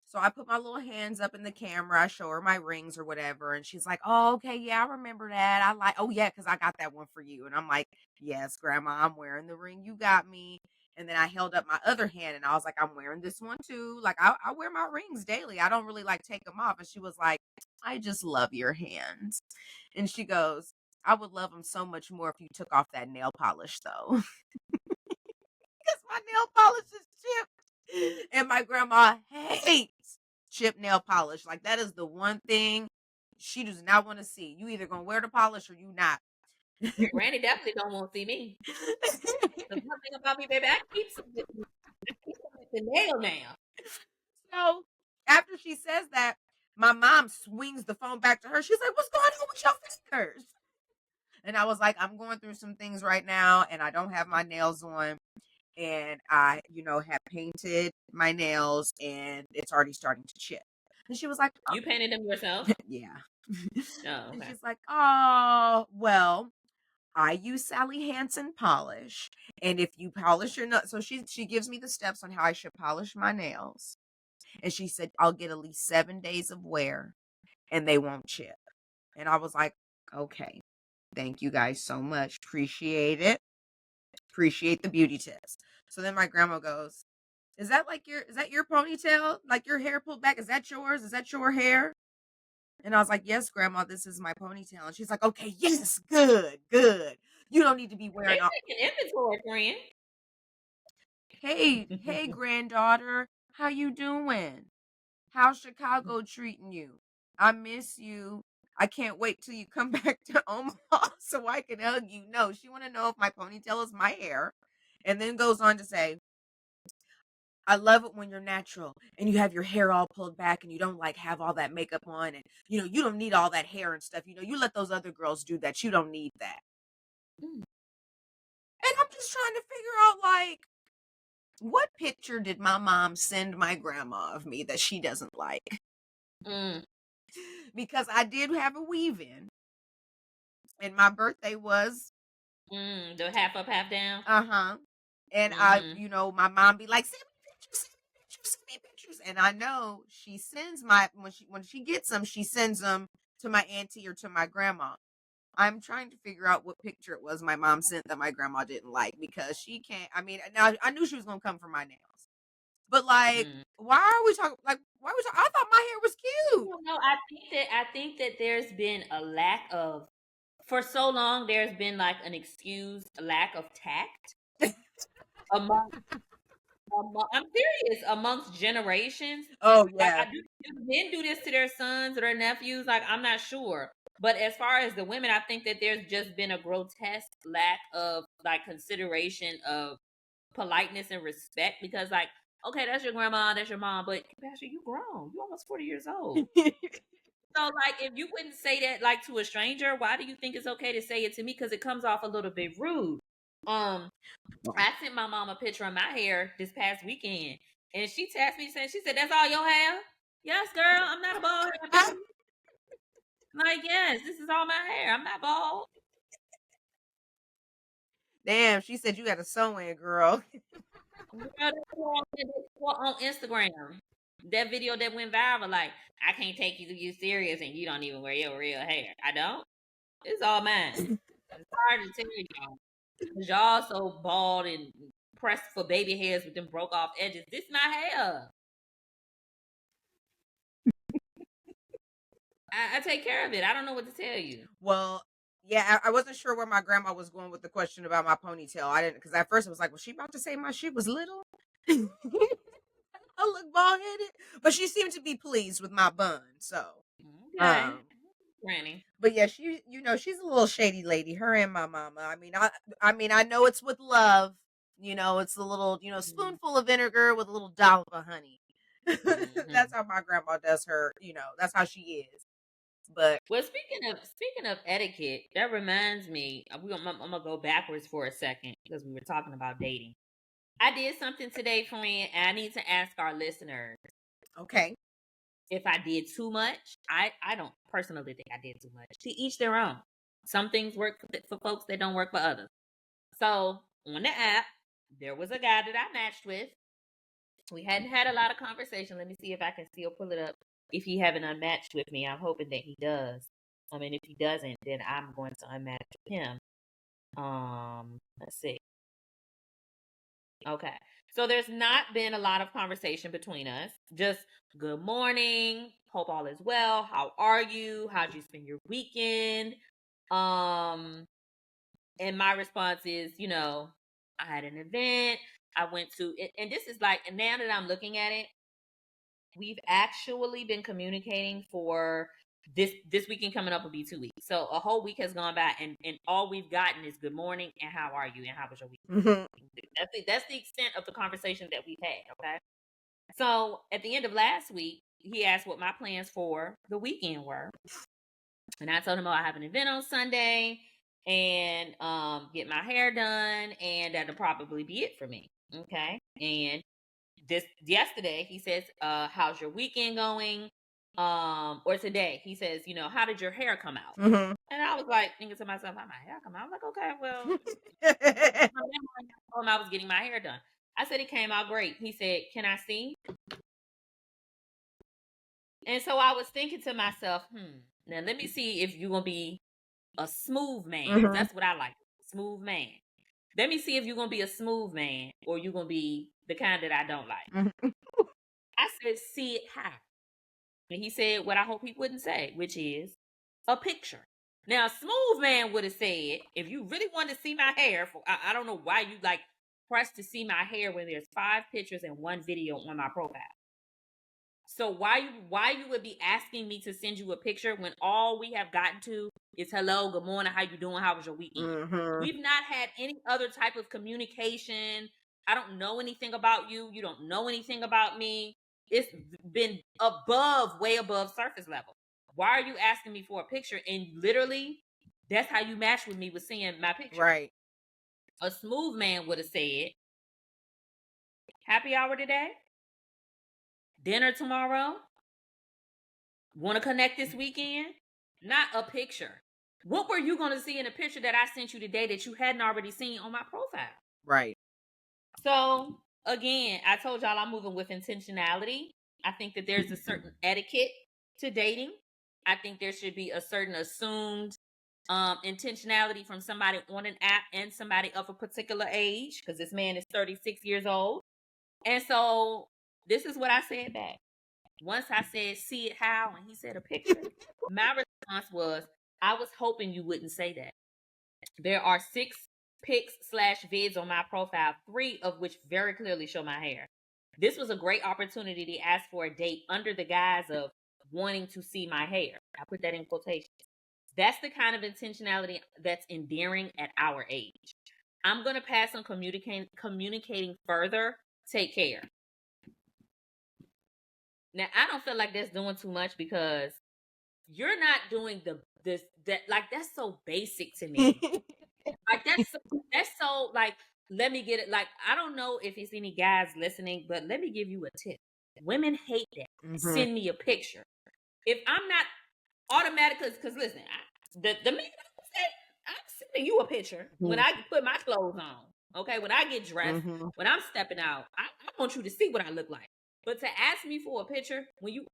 So I put my little hands up in the camera, I show her my rings or whatever, and she's like, "Oh, okay, yeah, I remember that. I like, oh yeah, because I got that one for you." And I'm like, "Yes, grandma, I'm wearing the ring you got me." And then I held up my other hand and I was like, "I'm wearing this one too. Like, I wear my rings daily. I don't really like take them off." And she was like, "I just love your hands." And she goes, "I would love them so much more if you took off that nail polish though." Because my nail polish is chipped. And my grandma hates chipped nail polish. Like, that is the one thing she does not want to see. You either gonna wear the polish or you not. Granny definitely don't want to see me. The one thing about me, baby, I keep some the nail now. So after she says that, my mom swings the phone back to her. She's like, "What's going on with your fingers?" And I was like, "I'm going through some things right now, and I don't have my nails on, and I, have painted my nails, and it's already starting to chip." And she was like, "Oh, You painted them yourself? yeah." Oh, And okay. she's like, "Oh, well, I use Sally Hansen polish, and if you polish your nails," so she gives me the steps on how I should polish my nails, and she said I'll get at least 7 days of wear, and they won't chip. And I was like, "Okay, thank you guys so much, appreciate it, appreciate the beauty tips." So then my grandma goes, is that your ponytail? Like your hair pulled back? Is that yours? Is that your hair?" And I was like, "Yes, grandma, this is my ponytail." And she's like, "Okay, yes, good, good. You don't need to be They're wearing all." taking inventory, friend. Hey, granddaughter, how you doing? How's Chicago treating you? I miss you. I can't wait till you come back to Omaha so I can hug you. No, she want to know if my ponytail is my hair. And then goes on to say, "I love it when you're natural and you have your hair all pulled back and you don't like have all that makeup on and you don't need all that hair and stuff. You let those other girls do that. You don't need that." Mm. And I'm just trying to figure out like what picture did my mom send my grandma of me that she doesn't like? Mm. Because I did have a weave in and my birthday was The half up, half down. uh-huh. And Mm-hmm. my mom be like, "Send me pictures, send me pictures, send me pictures." And I know she sends my when she gets them, she sends them to my auntie or to my grandma. I'm trying to figure out what picture it was my mom sent that my grandma didn't like because she can't. I mean, now I knew she was gonna come for my nails, but like, Mm. why are we talking? Like, why are we talking? I thought my hair was cute. Well, no, I think that there's been a lack of for so long. There's been like an excused lack of tact among I'm serious, amongst generations. Oh Like, yeah. do men do this to their sons or their nephews? Like, I'm not sure. But as far as the women, I think that there's just been a grotesque lack of like consideration of politeness and respect because, like, okay, that's your grandma, that's your mom, but Pastor, you grown, you almost 40 years old. So, like, if you wouldn't say that like to a stranger, why do you think it's okay to say it to me? Because it comes off a little bit rude. Um, I sent my mom a picture of my hair this past weekend, and she texted me saying, she said, "That's all your hair?" Yes, girl. I'm not a bald head baby. Like, yes, this is all my hair. I'm not bald. Damn, she said you got a sew in, girl. Girl, that's what on Instagram. That video that went viral, like, I can't take you serious, and you don't even wear your real hair. I don't. It's all mine. It's hard to tell y'all. 'Cause y'all so bald and pressed for baby hairs with them broke off edges. This my hair. I take care of it. I don't know what to tell you. Well, yeah, I wasn't sure where my grandma was going with the question about my ponytail. I didn't because at first it was like, was she about to say my shit was little? I look bald headed, but she seemed to be pleased with my bun. So, Okay. um, Granny. but yeah, she's a little shady lady. Her and my mama. I know it's with love. It's a little, Mhm. spoonful of vinegar with a little dollop of honey. That's Mhm. how my grandma does her. That's how she is. But Well, speaking of etiquette, that reminds me. I'm gonna go backwards for a second because we were talking about dating. I did something today, friend, and I need to ask our listeners okay, if I did too much. I don't personally think I did too much. To each their own. Some things work for folks that don't work for others. So on the app, there was a guy that I matched with. We hadn't had a lot of conversation. Let me see if I can still pull it up. If he haven't unmatched with me, I'm hoping that he does. I mean, if he doesn't, then I'm going to unmatch with him. Let's see. Okay. So there's not been a lot of conversation between us. Just good morning. Hope all is well. How are you? How'd you spend your weekend? Um, and my response is, I had an event. I went to, and this is like, and now that I'm looking at it, we've actually been communicating for This weekend coming up will be 2 weeks. So a whole week has gone by, and all we've gotten is good morning and how are you and how was your week. That's the extent of the conversation that we've had. Okay. So at the end of last week, he asked what my plans for the weekend were, and I told him, I have an event on Sunday and get my hair done, and that'll probably be it for me. Okay. And this yesterday he says, how's your weekend going? Or today he says, how did your hair come out? And I was like thinking to myself, how my hair come out? I was like, okay, well, I was getting my hair done. I said it came out great. He said, can I see? And so I was thinking to myself, now let me see if you're gonna be a smooth man. That's what I like, smooth man. Let me see if you're gonna be a smooth man or you're gonna be the kind that I don't like. I said, see it how? And he said what I hope he wouldn't say, which is a picture. Now, a smooth man would have said, if you really want to see my hair, I don't know why you like press to see my hair when there's 5 pictures and 1 video on my profile. So why you would be asking me to send you a picture when all we have gotten to is hello, good morning, how you doing, how was your weekend? We've not had any other type of communication. I don't know anything about you. You don't know anything about me. It's been way above surface level. Why are you asking me for a picture? And literally, that's how you match with me, with seeing my picture. Right. A smooth man would have said, happy hour today? Dinner tomorrow? Want to connect this weekend? Not a picture. What were you going to see in a picture that I sent you today that you hadn't already seen on my profile? Right. So, again, I told y'all I'm moving with intentionality. I think that there's a certain etiquette to dating. I think there should be a certain assumed intentionality from somebody on an app and somebody of a particular age, because this man is 36 years old. And so this is what I said back. Once I said, see it how, and he said a picture, my response was, I was hoping you wouldn't say that. There are 6 pics / vids on my profile, 3 of which very clearly show my hair. This was a great opportunity to ask for a date under the guise of wanting to see my hair. I put that in quotations. That's the kind of intentionality that's endearing at our age. I'm going to pass on communicating further. Take care. Now, I don't feel like that's doing too much, because you're not doing that's so basic to me. Like that's so like, let me get it. Like, I don't know if it's any guys listening, but let me give you a tip. Women hate that. Send me a picture. If I'm not automatic, because listen, the man said, I'm sending you a picture when I put my clothes on. Okay, when I get dressed, when I'm stepping out, I want you to see what I look like. But to ask me for a picture when you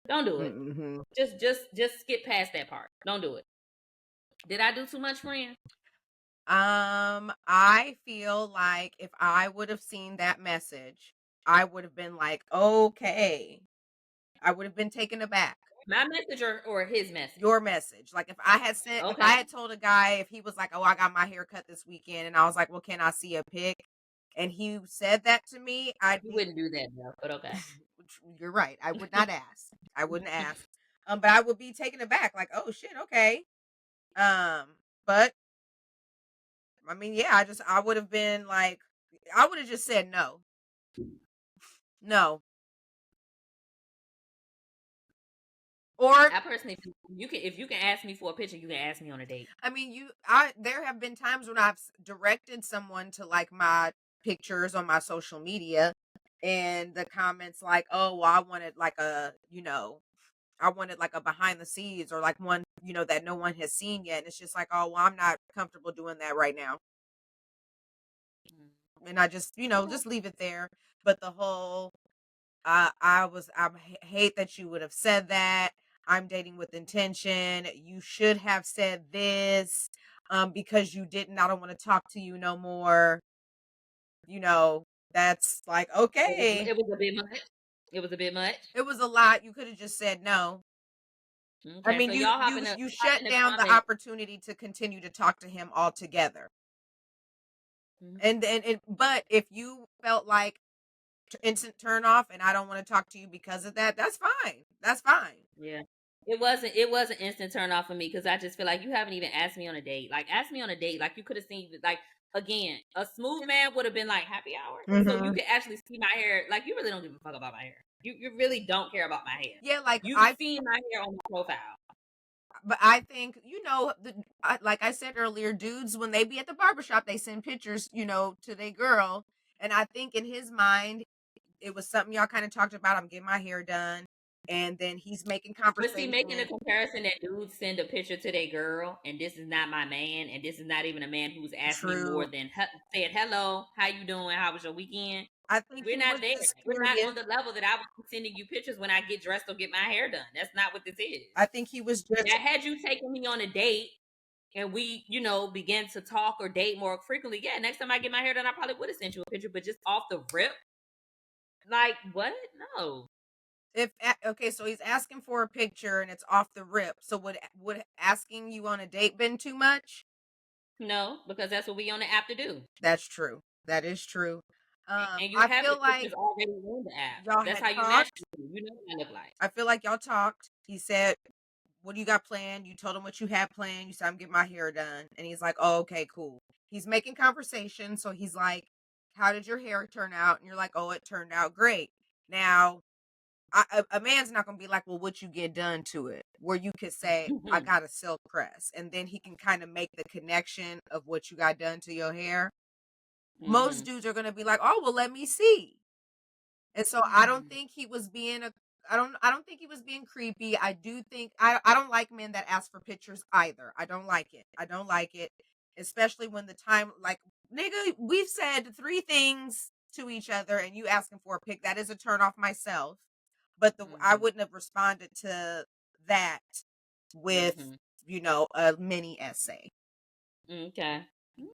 don't do it. Just skip past that part. Don't do it. Did I do too much, friend? I feel like if I would have seen that message, I would have been like, okay. I would have been taken aback. My message or his message? Your message. Like, if I had said, if I had told a guy, if he was like, oh, I got my hair cut this weekend, and I was like, well, can I see a pic? And he said that to me, You wouldn't do that, though, but okay. You're right. I would not ask. I wouldn't ask. But I would be taken aback, like, oh shit, okay. But I mean, yeah, I would have been like, I would have just said no. No. Or I personally, if you can ask me for a picture, you can ask me on a date. I mean, there have been times when I've directed someone to like my pictures on my social media, and the comments like, oh, well, I wanted like a behind the scenes, or like one, that no one has seen yet. And it's just like, oh, well, I'm not comfortable doing that right now. And I just, just leave it there. But the whole, I hate that you would have said that. I'm dating with intention. You should have said this, because you didn't. I don't want to talk to you no more. That's like, okay. It was a bit much. It was a bit much. It was a lot. You could have just said no. Okay, I mean, so you shut down the opportunity to continue to talk to him altogether. But if you felt like instant turn off and I don't want to talk to you because of that, that's fine. That's fine. Yeah. It wasn't instant turn off for me because I just feel like you haven't even asked me on a date. Like ask me on a date. Like you could have seen like again, a smooth man would have been like happy hour. So you could actually see my hair. Like you really don't give a fuck about my hair. You really don't care about my hair. Yeah, like You've seen my hair on my profile. but I think, like I said earlier, dudes, when they be at the barbershop, they send pictures, to their girl. And I think in his mind, it was something y'all kind of talked about. I'm getting my hair done. And then he's making But see, conversation. making a comparison that dudes send a picture to their girl, and this is not my man, and this is not even a man who's asked me more True. than said hello, how you doing, how was your weekend. I think We're he not was there. just We're not curious. on the level that I was sending you pictures when I get dressed or get my hair done. That's not what this is. I think he was just. Now, had you taken me on a date and we, began to talk or date more frequently, yeah, next time I get my hair done, I probably would have sent you a picture. But just off the rip, like what? No. Okay, so he's asking for a picture and it's off the rip. So would asking you on a date been too much? No, because that's what we on the app to do. That's true. That is true. And you I have the feel like pictures already on the app. y'all That's had how you match talked. people. You know what I look like. I feel like y'all talked. He said, "What do you got planned?" You told him what you had planned. You said, "I'm getting my hair done," and he's like, "Oh, okay, cool." He's making conversation, so he's like, "How did your hair turn out?" And you're like, "Oh, it turned out great." Now, a man's not gonna be like, "Well, what you get done to it?" Where you could say, "I got a silk press," and then he can kind of make the connection of what you got done to your hair. Most dudes are gonna be like, "Oh, well, let me see." And so I don't think he was being I don't think he was being creepy. I do think I don't like men that ask for pictures either. I don't like it. I don't like it. Especially when the time, like, nigga, we've said 3 things to each other and you asking for a pic. That is a turn off myself. But I wouldn't have responded to that with, a mini essay. Okay. Okay,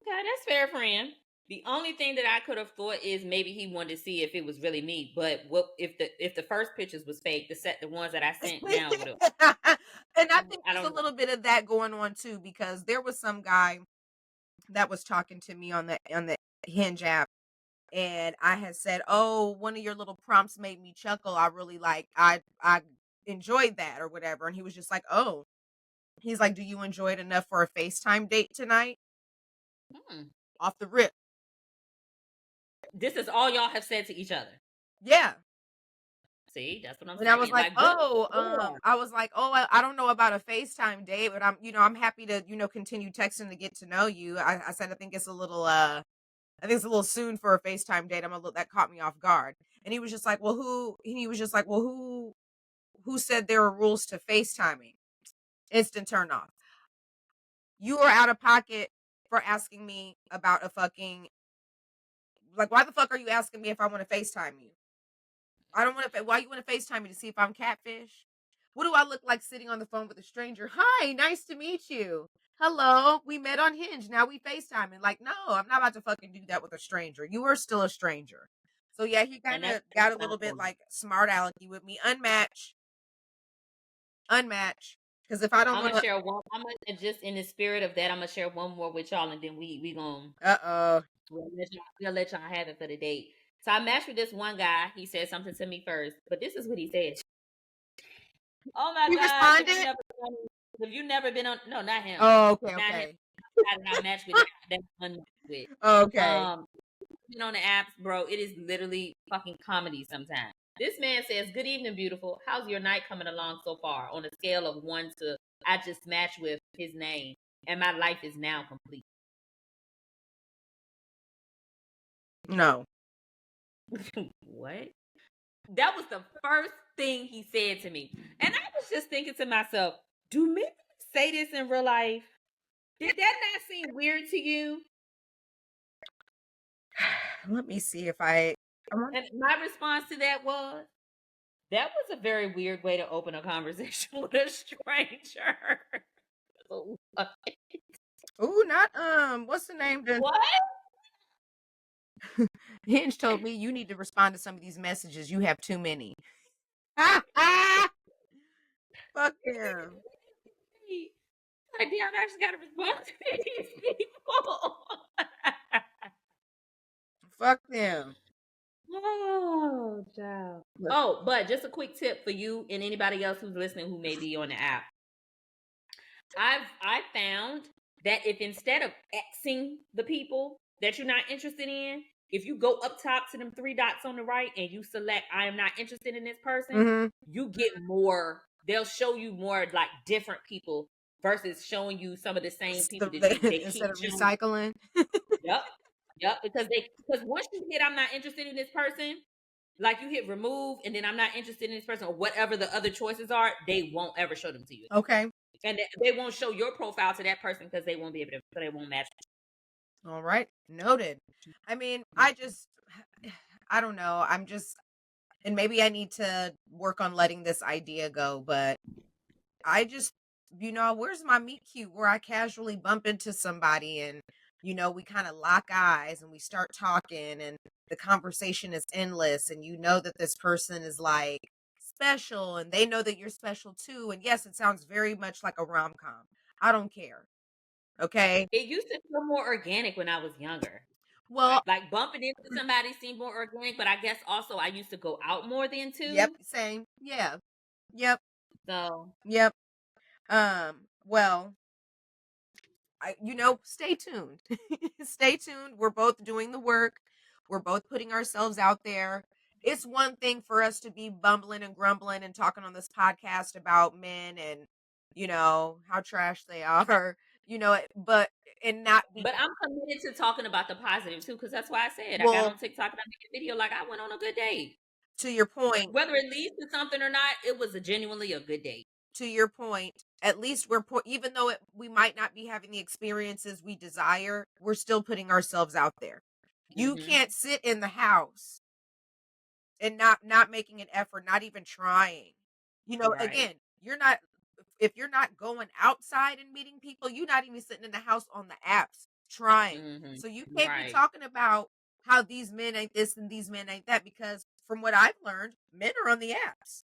that's fair, friend. The only thing that I could have thought is maybe he wanted to see if it was really me. But what if the first pictures was fake? The ones that I sent now would have. And I think I there's don't a know. little bit of that going on too, because there was some guy that was talking to me on the Hinge app, and I had said, "Oh, one of your little prompts made me chuckle. I really I enjoyed that or whatever." And he was just like, "Oh." He's like, "Do you enjoy it enough for a FaceTime date tonight?" Hmm. Off the rip. This is all y'all have said to each other. Yeah. See, that's what I'm And I was saying. like, Like, good "Oh, Lord. I don't know about a FaceTime date, but I'm happy to, continue texting to get to know you." I said, I think it's a little soon for a FaceTime date. That caught me off guard. And he was just like, "Well, who said there were rules to FaceTiming?" Instant turn off. You are out of pocket for asking me about a fucking, like, why the fuck are you asking me if I want to FaceTime you? I don't want to. Why you want to FaceTime me to see if I'm catfish? What do I look like sitting on the phone with a stranger? Hi, nice to meet you. Hello, we met on Hinge. Now we FaceTime. And like, no, I'm not about to fucking do that with a stranger. You are still a stranger. So yeah, he And kind that's of got a what I'm little bit saying. like smart alecky with me. Unmatch. Because if I don't I'm want gonna to, share one. I'm gonna just in the spirit of that. I'm gonna share one more with y'all, and then we gonna uh we'll let y'all have it for the date. So I matched with this one guy. He said something to me first, but this is what he said. Oh my he gosh! Have responded. you never been on? No, not him. Oh, okay, Not him. okay, I matched with that unmatched with. okay. Um, been on the apps, bro. It is literally fucking comedy sometimes. This man says, "Good evening, beautiful. How's your night coming along so far? On a scale of 1 to, I just matched with his name, and my life is now complete." No. What? That was the first thing he said to me, and I was just thinking to myself, "Do men say this in real life? Did that not seem weird to you?" Let me see if I. And my response to that was, "That was a very weird way to open a conversation with a stranger." Ooh, not what's the name? What? Hinge told me you need to respond to some of these messages. You have too many. Fuck them. Like, damn, I just got to respond to these people. Fuck them. Oh, child. Look. Oh, but just a quick tip for you and anybody else who's listening who may be on the app. I found that if instead of Xing the people that you're not interested in, if you go up top to them three dots on the right and you select I am not interested in this person, Mm-hmm. you get more, they'll show you more like different people versus showing you some of the same people that they Instead keep of showing. recycling. Yep. Yep. Because once you hit I'm not interested in this person, like you hit remove and then I'm not interested in this person or whatever the other choices are, they won't ever show them to you. Okay. And they won't show your profile to that person because they won't be able to, so they won't match. All right. Noted. I mean, I don't know. And maybe I need to work on letting this idea go, but I just, where's my meet cute where I casually bump into somebody and, we kind of lock eyes and we start talking and the conversation is endless and you know that this person is like special and they know that you're special too. And yes, it sounds very much like a rom-com. I don't care. Okay. It used to feel more organic when I was younger. Well, Like bumping into somebody seemed more organic, but I guess also I used to go out more then yep, too. same. Yeah. Yep. So, Yep. Well, stay tuned. Stay tuned. We're both doing the work. We're both putting ourselves out there. It's one thing for us to be bumbling and grumbling and talking on this podcast about men and, how trash they are, but, and not be, but I'm committed to talking about the positive too, because that's why I said I got well, on TikTok and I made a video like I went on a good date. to your point, Whether it leads to something or not, it was a genuinely a good date. at least even though we might not be having the experiences we desire, we're still putting ourselves out there. You Mm-hmm. can't sit in the house and not making an effort, not even trying. Right. Again, you're not if you're not going outside and meeting people, you're not even sitting in the house on the apps trying. So you Mm-hmm. can't be Right. talking about how these men ain't this and these men ain't that because from what I've learned, men are on the apps.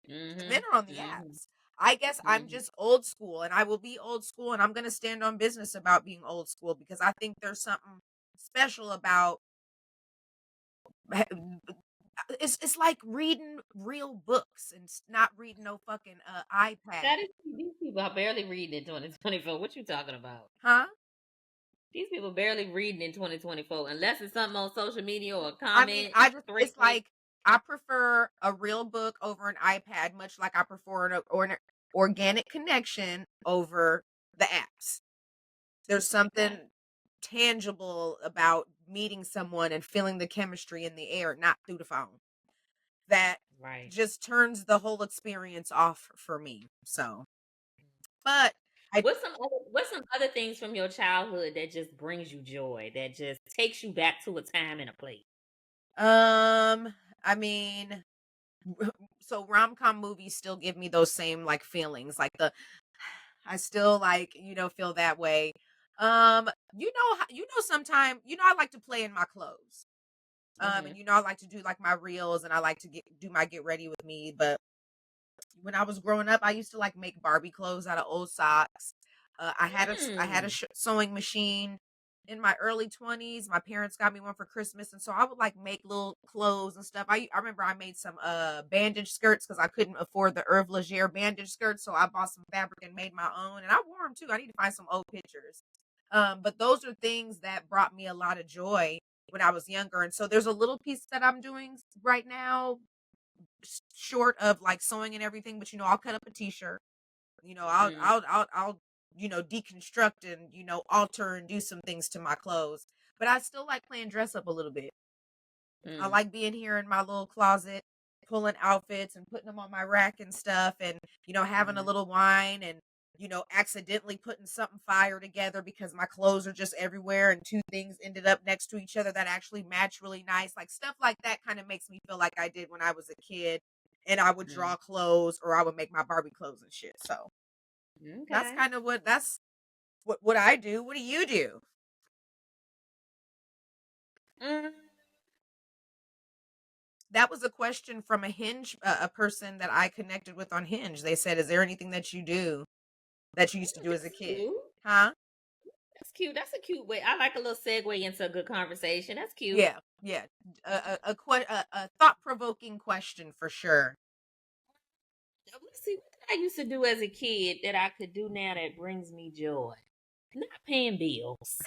Men Mm-hmm. are on the Mm-hmm. apps. I guess I'm Mm-hmm. just old school and I will be old school and I'm going to stand on business about being old school because I think there's something special about it's like reading real books and not reading no fucking iPad. That is, these people are barely reading in 2024. What you talking about? Huh? These people barely reading in 2024 unless it's something on social media or a I mean, comment thread. it's like I prefer a real book over an iPad, much like I prefer an organic connection over the apps. There's Okay. something tangible about meeting someone and feeling the chemistry in the air, not through the phone. That Right. just turns the whole experience off for me. So, but I What's some other things from your childhood that just brings you joy, that just takes you back to a time and a place? I mean, so rom-com movies still give me those same like feelings, like I still like, feel that way. Sometime, I like to play in my clothes. Mm-hmm. And I like to do like my reels and I like to do my get ready with me, but when I was growing up, I used to like make Barbie clothes out of old socks. I had a Mm. sewing machine in my early 20s. My parents got me one for Christmas, and so I would like make little clothes and stuff. I remember I made some bandage skirts because I couldn't afford the Herve Leger bandage skirts, so I bought some fabric and made my own, and I wore them too. I need to find some old pictures. But those are things that brought me a lot of joy when I was younger, and so there's a little piece that I'm doing right now short of like sewing and everything, but I'll cut up a t-shirt. Mm. I'll deconstruct and alter and do some things to my clothes. But I still like playing dress up a little bit. I Mm. like being here in my little closet, pulling outfits and putting them on my rack and stuff, and having a Mm. little wine and accidentally putting something fire together because my clothes are just everywhere and two things ended up next to each other that actually match really nice. Like stuff like that kind of makes me feel like I did when I was a kid and I would Mm. draw clothes or I would make my Barbie clothes and shit. So that's Okay. kind of what I do. What do you do? Mm. That was a question from a person that I connected with on Hinge. They said, "Is there anything that you do that you used to do as a kid?" Cute. Huh? That's cute. That's a cute way. I like a little segue into a good conversation. That's cute. Yeah, yeah. A thought-provoking question for sure. Let's see, what did I used to do as a kid that I could do now that brings me joy? Not paying bills.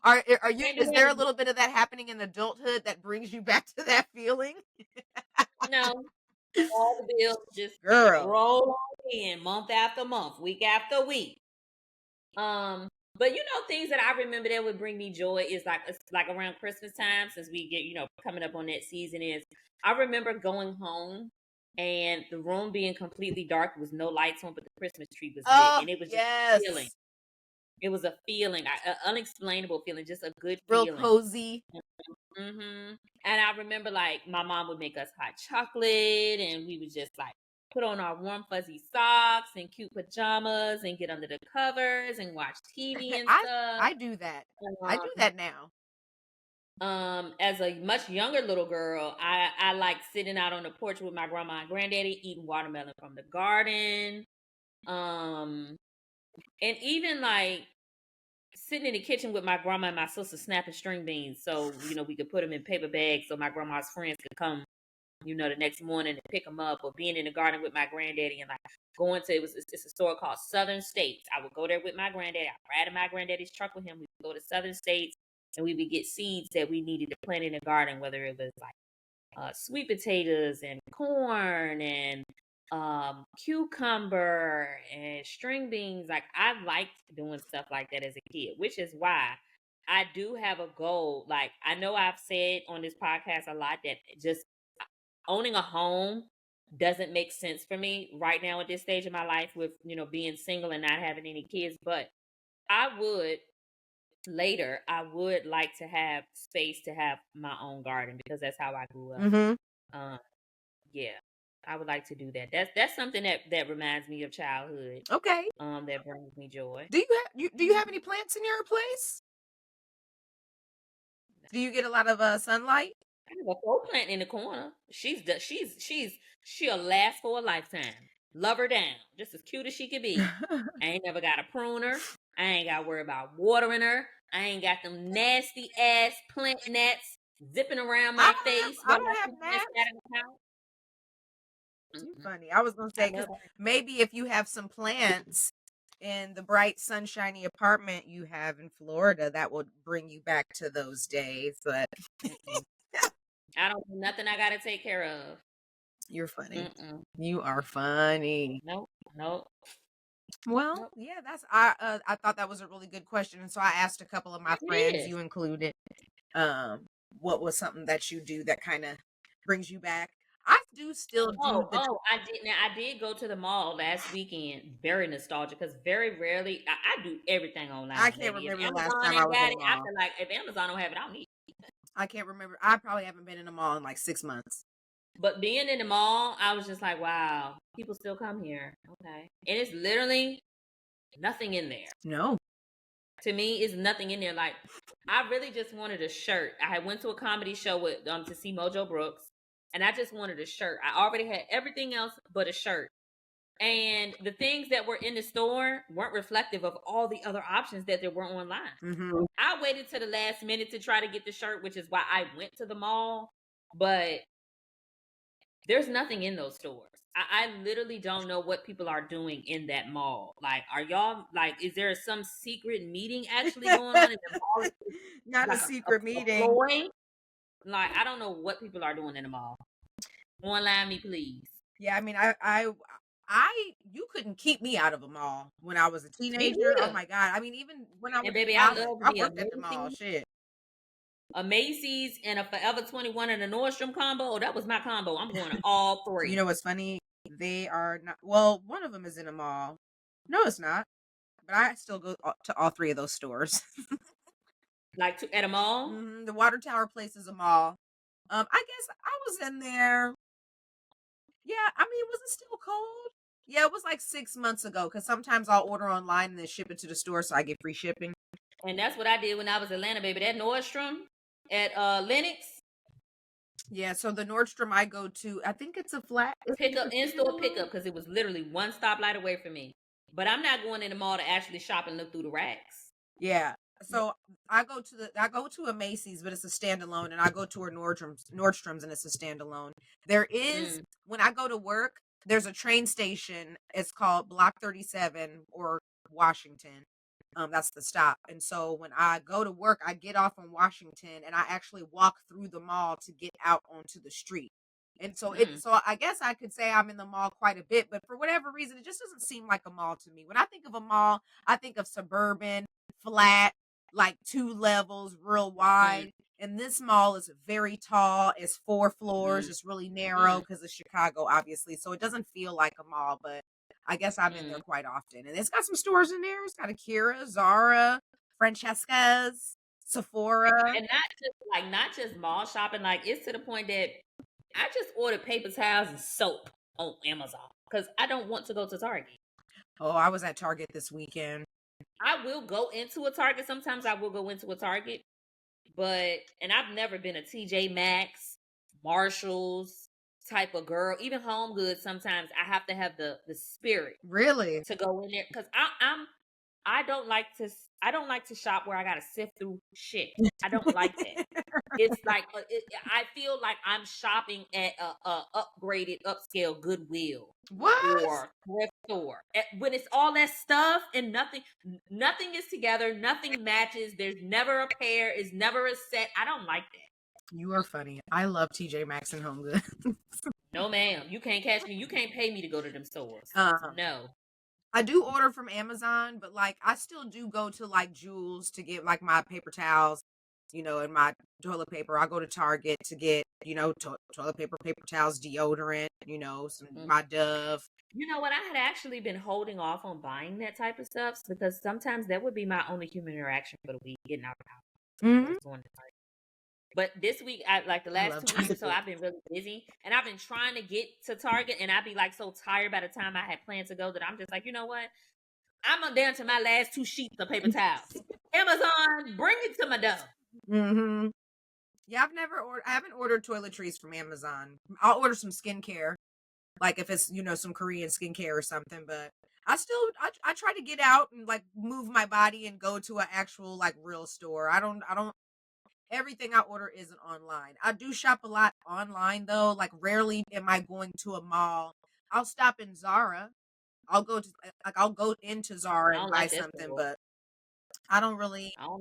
Are you? Is there a little bit of that happening in adulthood that brings you back to that feeling? No, all the bills just Girl. roll on in month after month, week after week. But things that I remember that would bring me joy is like it's like around Christmas time, since we get coming up on that season. Is I remember going home and the room being completely dark with no lights on, but the Christmas tree was lit, and it was just a feeling. It was a feeling, an unexplainable feeling, just a good real feeling. cozy. And I remember like my mom would make us hot chocolate, and we would just like put on our warm fuzzy socks and cute pajamas and get under the covers and watch TV and stuff. I do that. I do that now. As a much younger little girl, I like sitting out on the porch with my grandma and granddaddy eating watermelon from the garden. And even like sitting in the kitchen with my grandma and my sister snapping string beans, so we could put them in paper bags so my grandma's friends could come the next morning and pick them up, or being in the garden with my granddaddy and like going to it's a store called Southern States. I would go there with my granddaddy. I'd ride in my granddaddy's truck with him. We would go to Southern States and we would get seeds that we needed to plant in the garden, whether it was like sweet potatoes and corn and cucumber and string beans. Like I liked doing stuff like that as a kid, which is why I do have a goal. Like I know I've said on this podcast a lot that just owning a home doesn't make sense for me right now at this stage of my life with being single and not having any kids. But I would like to have space to have my own garden, because that's how I grew up. Yeah, I would like to do that. That's something that reminds me of childhood. Okay. That brings me joy. Do you have any plants in your place? Do you get a lot of sunlight? I have a flower plant in the corner. She'll last for a lifetime. Love her down, just as cute as she could be. I ain't never got to prune her. I ain't got to worry about watering her. I ain't got them nasty ass plant gnats zipping around my face. I don't have gnats. You're funny. I was gonna say, because maybe if you have some plants in the bright sunshiny apartment you have in Florida, that would bring you back to those days. But I don't do nothing I gotta take care of. You're funny. You are funny. Nope. Well, yeah, I thought that was a really good question, and so I asked a couple of my friends, you included, what was something that you do that kind of brings you back. I do still do. I did go to the mall last weekend. Very nostalgic, because very rarely I do everything online. I can't remember the last time I was in the mall. I feel like if Amazon don't have it, I don't need it. I can't remember. I probably haven't been in a mall in like 6 months. But being in the mall, I was just like, wow, people still come here. Okay. And it's literally nothing in there. No. To me, it's nothing in there. Like, I really just wanted a shirt. I went to a comedy show with to see Mojo Brooks, and I just wanted a shirt. I already had everything else but a shirt. And the things that were in the store weren't reflective of all the other options that there were online. I waited to the last minute to try to get the shirt, which is why I went to the mall. But there's nothing in those stores. I literally don't know what people are doing in that mall. Like, are y'all like? Is there some secret meeting actually going on in the mall? Not like a secret meeting. Like, I don't know what people are doing in the mall. Online me, please. Yeah, I mean, you couldn't keep me out of a mall when I was a teenager. Oh my God! I mean, even when I was I worked at the mall. Shit. A Macy's and a Forever 21 and a Nordstrom combo. Oh, that was my combo. I'm going to all three. You know what's funny? They are not. Well, one of them is in a mall. No, it's not. But I still go to all three of those stores. Like at a mall? The Water Tower place is a mall. I guess I was in there. Yeah, I mean, was it still cold? Yeah, it was like 6 months ago. Because sometimes I'll order online and then ship it to the store, so I get free shipping. And that's what I did when I was in Atlanta, baby. That Nordstrom at Lenox. Yeah, so the Nordstrom I go to, I think it's a flat in-store pickup, because it was literally one stoplight away from me. But I'm not going in the mall to actually shop and look through the racks. Yeah. So I go to a Macy's, but it's a standalone, and I go to a Nordstrom's, and it's a standalone. There is when I go to work, there's a train station. It's called Block 37 or Washington. That's the stop. And so when I go to work, I get off on Washington, and I actually walk through the mall to get out onto the street. And so I guess I could say I'm in the mall quite a bit, but for whatever reason, it just doesn't seem like a mall to me. When I think of a mall, I think of suburban, flat, like 2 levels, real wide. And this mall is very tall. It's 4 floors. It's really narrow because it's Chicago, obviously. So it doesn't feel like a mall, but I guess I'm in there quite often. And it's got some stores in there. It's got Akira, Zara, Francesca's, Sephora. And not just mall shopping. Like it's to the point that I just ordered paper towels and soap on Amazon because I don't want to go to Target. Oh, I was at Target this weekend. I will go into a Target. Sometimes I will go into a Target, and I've never been a TJ Maxx, Marshalls type of girl. Even Home Goods. Sometimes I have to have the spirit Really to go in there because I don't like to shop where I gotta sift through shit. I don't like that. It's like I feel like I'm shopping at a upgraded, upscale Goodwill what? or thrift store. When it's all that stuff and nothing is together, nothing matches. There's never a pair. It's never a set. I don't like that. You are funny. I love TJ Maxx and Home Goods. No, ma'am. You can't catch me. You can't pay me to go to them stores. No. I do order from Amazon, but like I still do go to like Jewels to get like my paper towels, and my toilet paper. I go to Target to get, toilet paper, paper towels, deodorant, my Dove. You know what? I had actually been holding off on buying that type of stuff because sometimes that would be my only human interaction for the week, getting out of the house. Going to Target. But this week, the last 2 weeks or so, I've been really busy, and I've been trying to get to Target, and I'd be like so tired by the time I had planned to go that I'm just like, you know what? I'm down to my last 2 sheets of paper towels. Amazon, bring it to my door. Yeah, I haven't ordered toiletries from Amazon. I'll order some skincare, like if it's some Korean skincare or something. But I try to get out and like move my body and go to an actual like real store. I don't. Everything I order isn't online. I do shop a lot online though. Like rarely am I going to a mall. I'll stop in Zara. I'll go into Zara and buy something, but I don't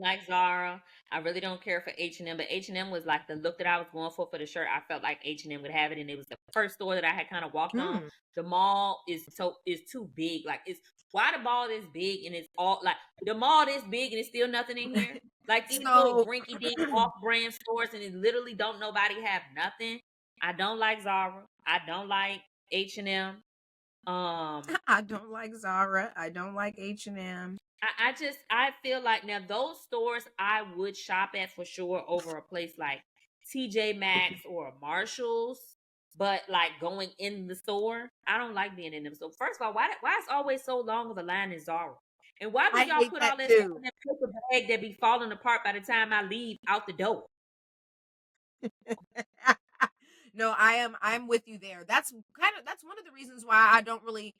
like Zara. I really don't care for H&M, but H&M was like the look that I was going for the shirt. I felt like H&M would have it, and it was the first store that I had kind of walked on. The mall is too big. Like why the mall is big and it's all like the mall is big and it's still nothing in here. Like these little brinky dink off brand stores, and it literally don't nobody have nothing. I don't like Zara. I don't like H&M. I don't like Zara. I don't like H&M. I feel like now those stores I would shop at for sure over a place like TJ Maxx or Marshalls, but like going in the store, I don't like being in them. So first of all, why is always so long of a line in Zara? And why do y'all put all that stuff in that paper bag that be falling apart by the time I leave out the door? No, I'm with you there. That's one of the reasons why I don't really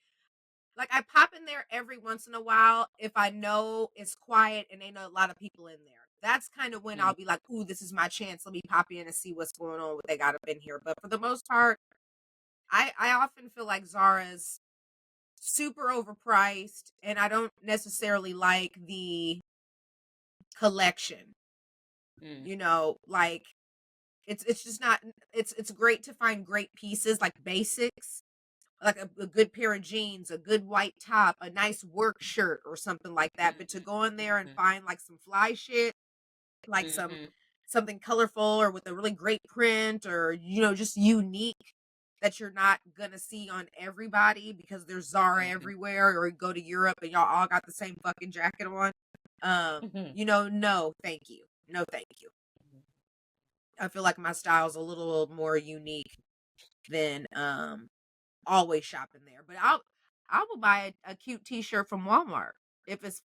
like, I pop in there every once in a while if I know it's quiet and ain't a lot of people in there. That's kind of when I'll be like, ooh, this is my chance. Let me pop in and see what's going on, what they got up in here. But for the most part, I often feel like Zara's super overpriced, and I don't necessarily like the collection. Like it's just not, it's great to find great pieces like basics, like a good pair of jeans, a good white top, a nice work shirt or something like that. But to go in there and find like some fly shit, like something colorful or with a really great print, or just unique that you're not gonna see on everybody because there's Zara everywhere, or you go to Europe and y'all all got the same fucking jacket on. No, thank you. No, thank you. I feel like my style's a little more unique than always shopping there. But I will buy a cute T-shirt from Walmart if it's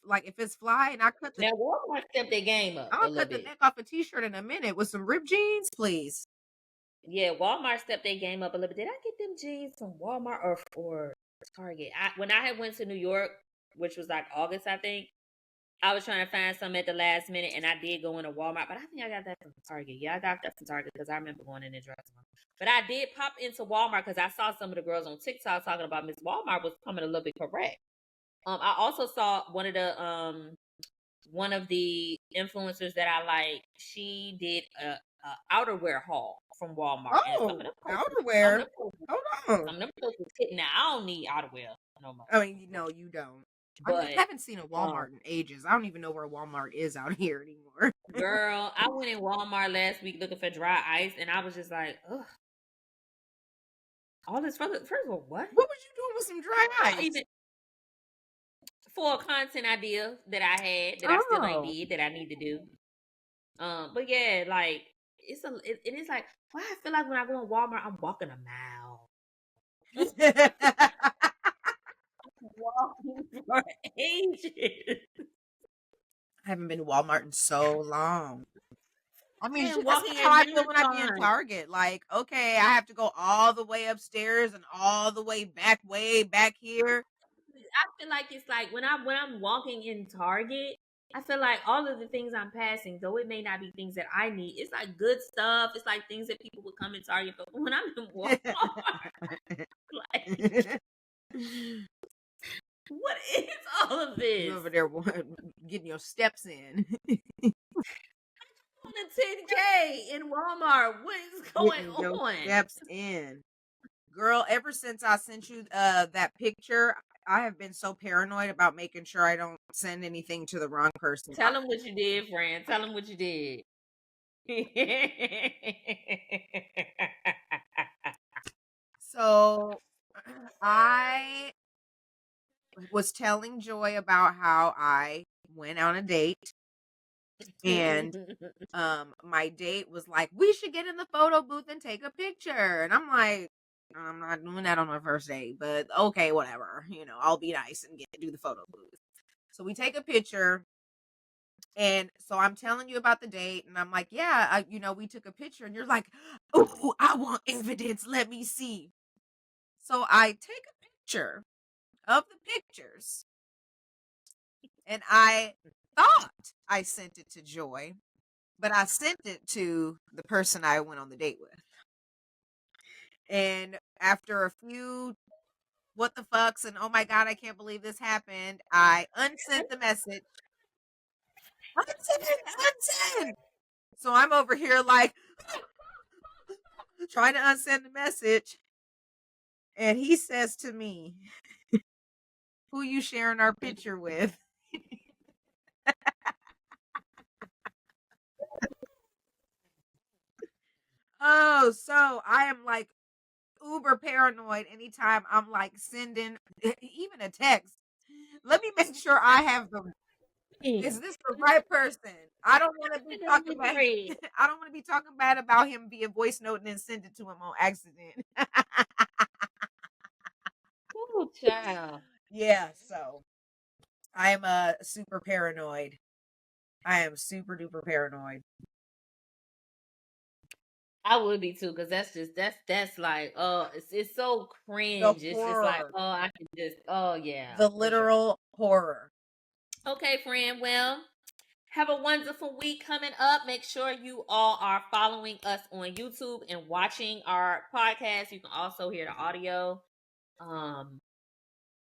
fly, and Now Walmart stepped their game up I'll cut the neck off a T-shirt in a minute with some ripped jeans, please. Yeah, Walmart stepped their game up a little bit. Did I get them jeans from Walmart or Target? When I had went to New York which was like August, I think. I was trying to find something at the last minute, and I did go into Walmart, but I think I got that from Target. Yeah, I got that from Target because I remember going in and dressing. But I did pop into Walmart because I saw some of the girls on TikTok talking about Miss Walmart was coming a little bit correct. I also saw one of the influencers that I like. She did a outerwear haul from Walmart, and some of Oh, them outerwear. Hold some on. of them was hitting. Now I don't need outerwear no more. I mean, no, you don't. I But haven't seen a Walmart in ages. I don't even know where Walmart is out here anymore. girl, I went in Walmart last week looking for dry ice, and I was just like, ugh. All this first of all, what? What was you doing with some dry ice? Even for a content idea that I had that I still ain't did that I need to do. But yeah, like it is like why I feel like when I go in Walmart, I'm walking a mile. Walking for ages. I haven't been to Walmart in so long. I mean, And that's walking how at I dinner feel when I be in time. Target. Like, okay, I have to go all the way upstairs and all the way back here. I feel like it's like when I'm walking in Target, I feel like all of the things I'm passing, though it may not be things that I need, it's like good stuff. It's like things that people would come in Target for. When I'm in Walmart, like what is all of this? You over there getting your steps in. On the 10K in Walmart. What is going on? Steps in. Girl, ever since I sent you that picture, I have been so paranoid about making sure I don't send anything to the wrong person. Tell them what you did, friend. Tell them what you did. So I was telling Joy about how I went on a date, and my date was like, we should get in the photo booth and take a picture. And I'm like, I'm not doing that on my first date, but okay, whatever. I'll be nice and do the photo booth. So we take a picture. And so I'm telling you about the date, and I'm like, yeah, we took a picture, and you're like, oh, I want evidence. Let me see. So I take a picture of the pictures, and I thought I sent it to Joy, but I sent it to the person I went on the date with. And after a few what the fucks and oh my God, I can't believe this happened, I unsent the message. Unsend. So I'm over here like trying to unsend the message. And he says to me, who you sharing our picture with? Oh, so I am like uber paranoid anytime I'm like sending even a text. Let me make sure I have the is this the right person? I don't want to be talking about I don't want to be talking bad about him via voice note and then send it to him on accident. Oh, child. Yeah, so I am super paranoid. I am super duper paranoid. I would be too, because that's like, oh, it's so cringe. It's just like, oh, I can just, oh yeah, the literal horror. Okay, friend. Well, have a wonderful week coming up. Make sure you all are following us on YouTube and watching our podcast. You can also hear the audio.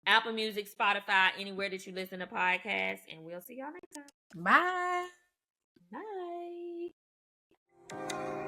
Apple Music, Spotify, anywhere that you listen to podcasts. And we'll see y'all next time. Bye. Bye.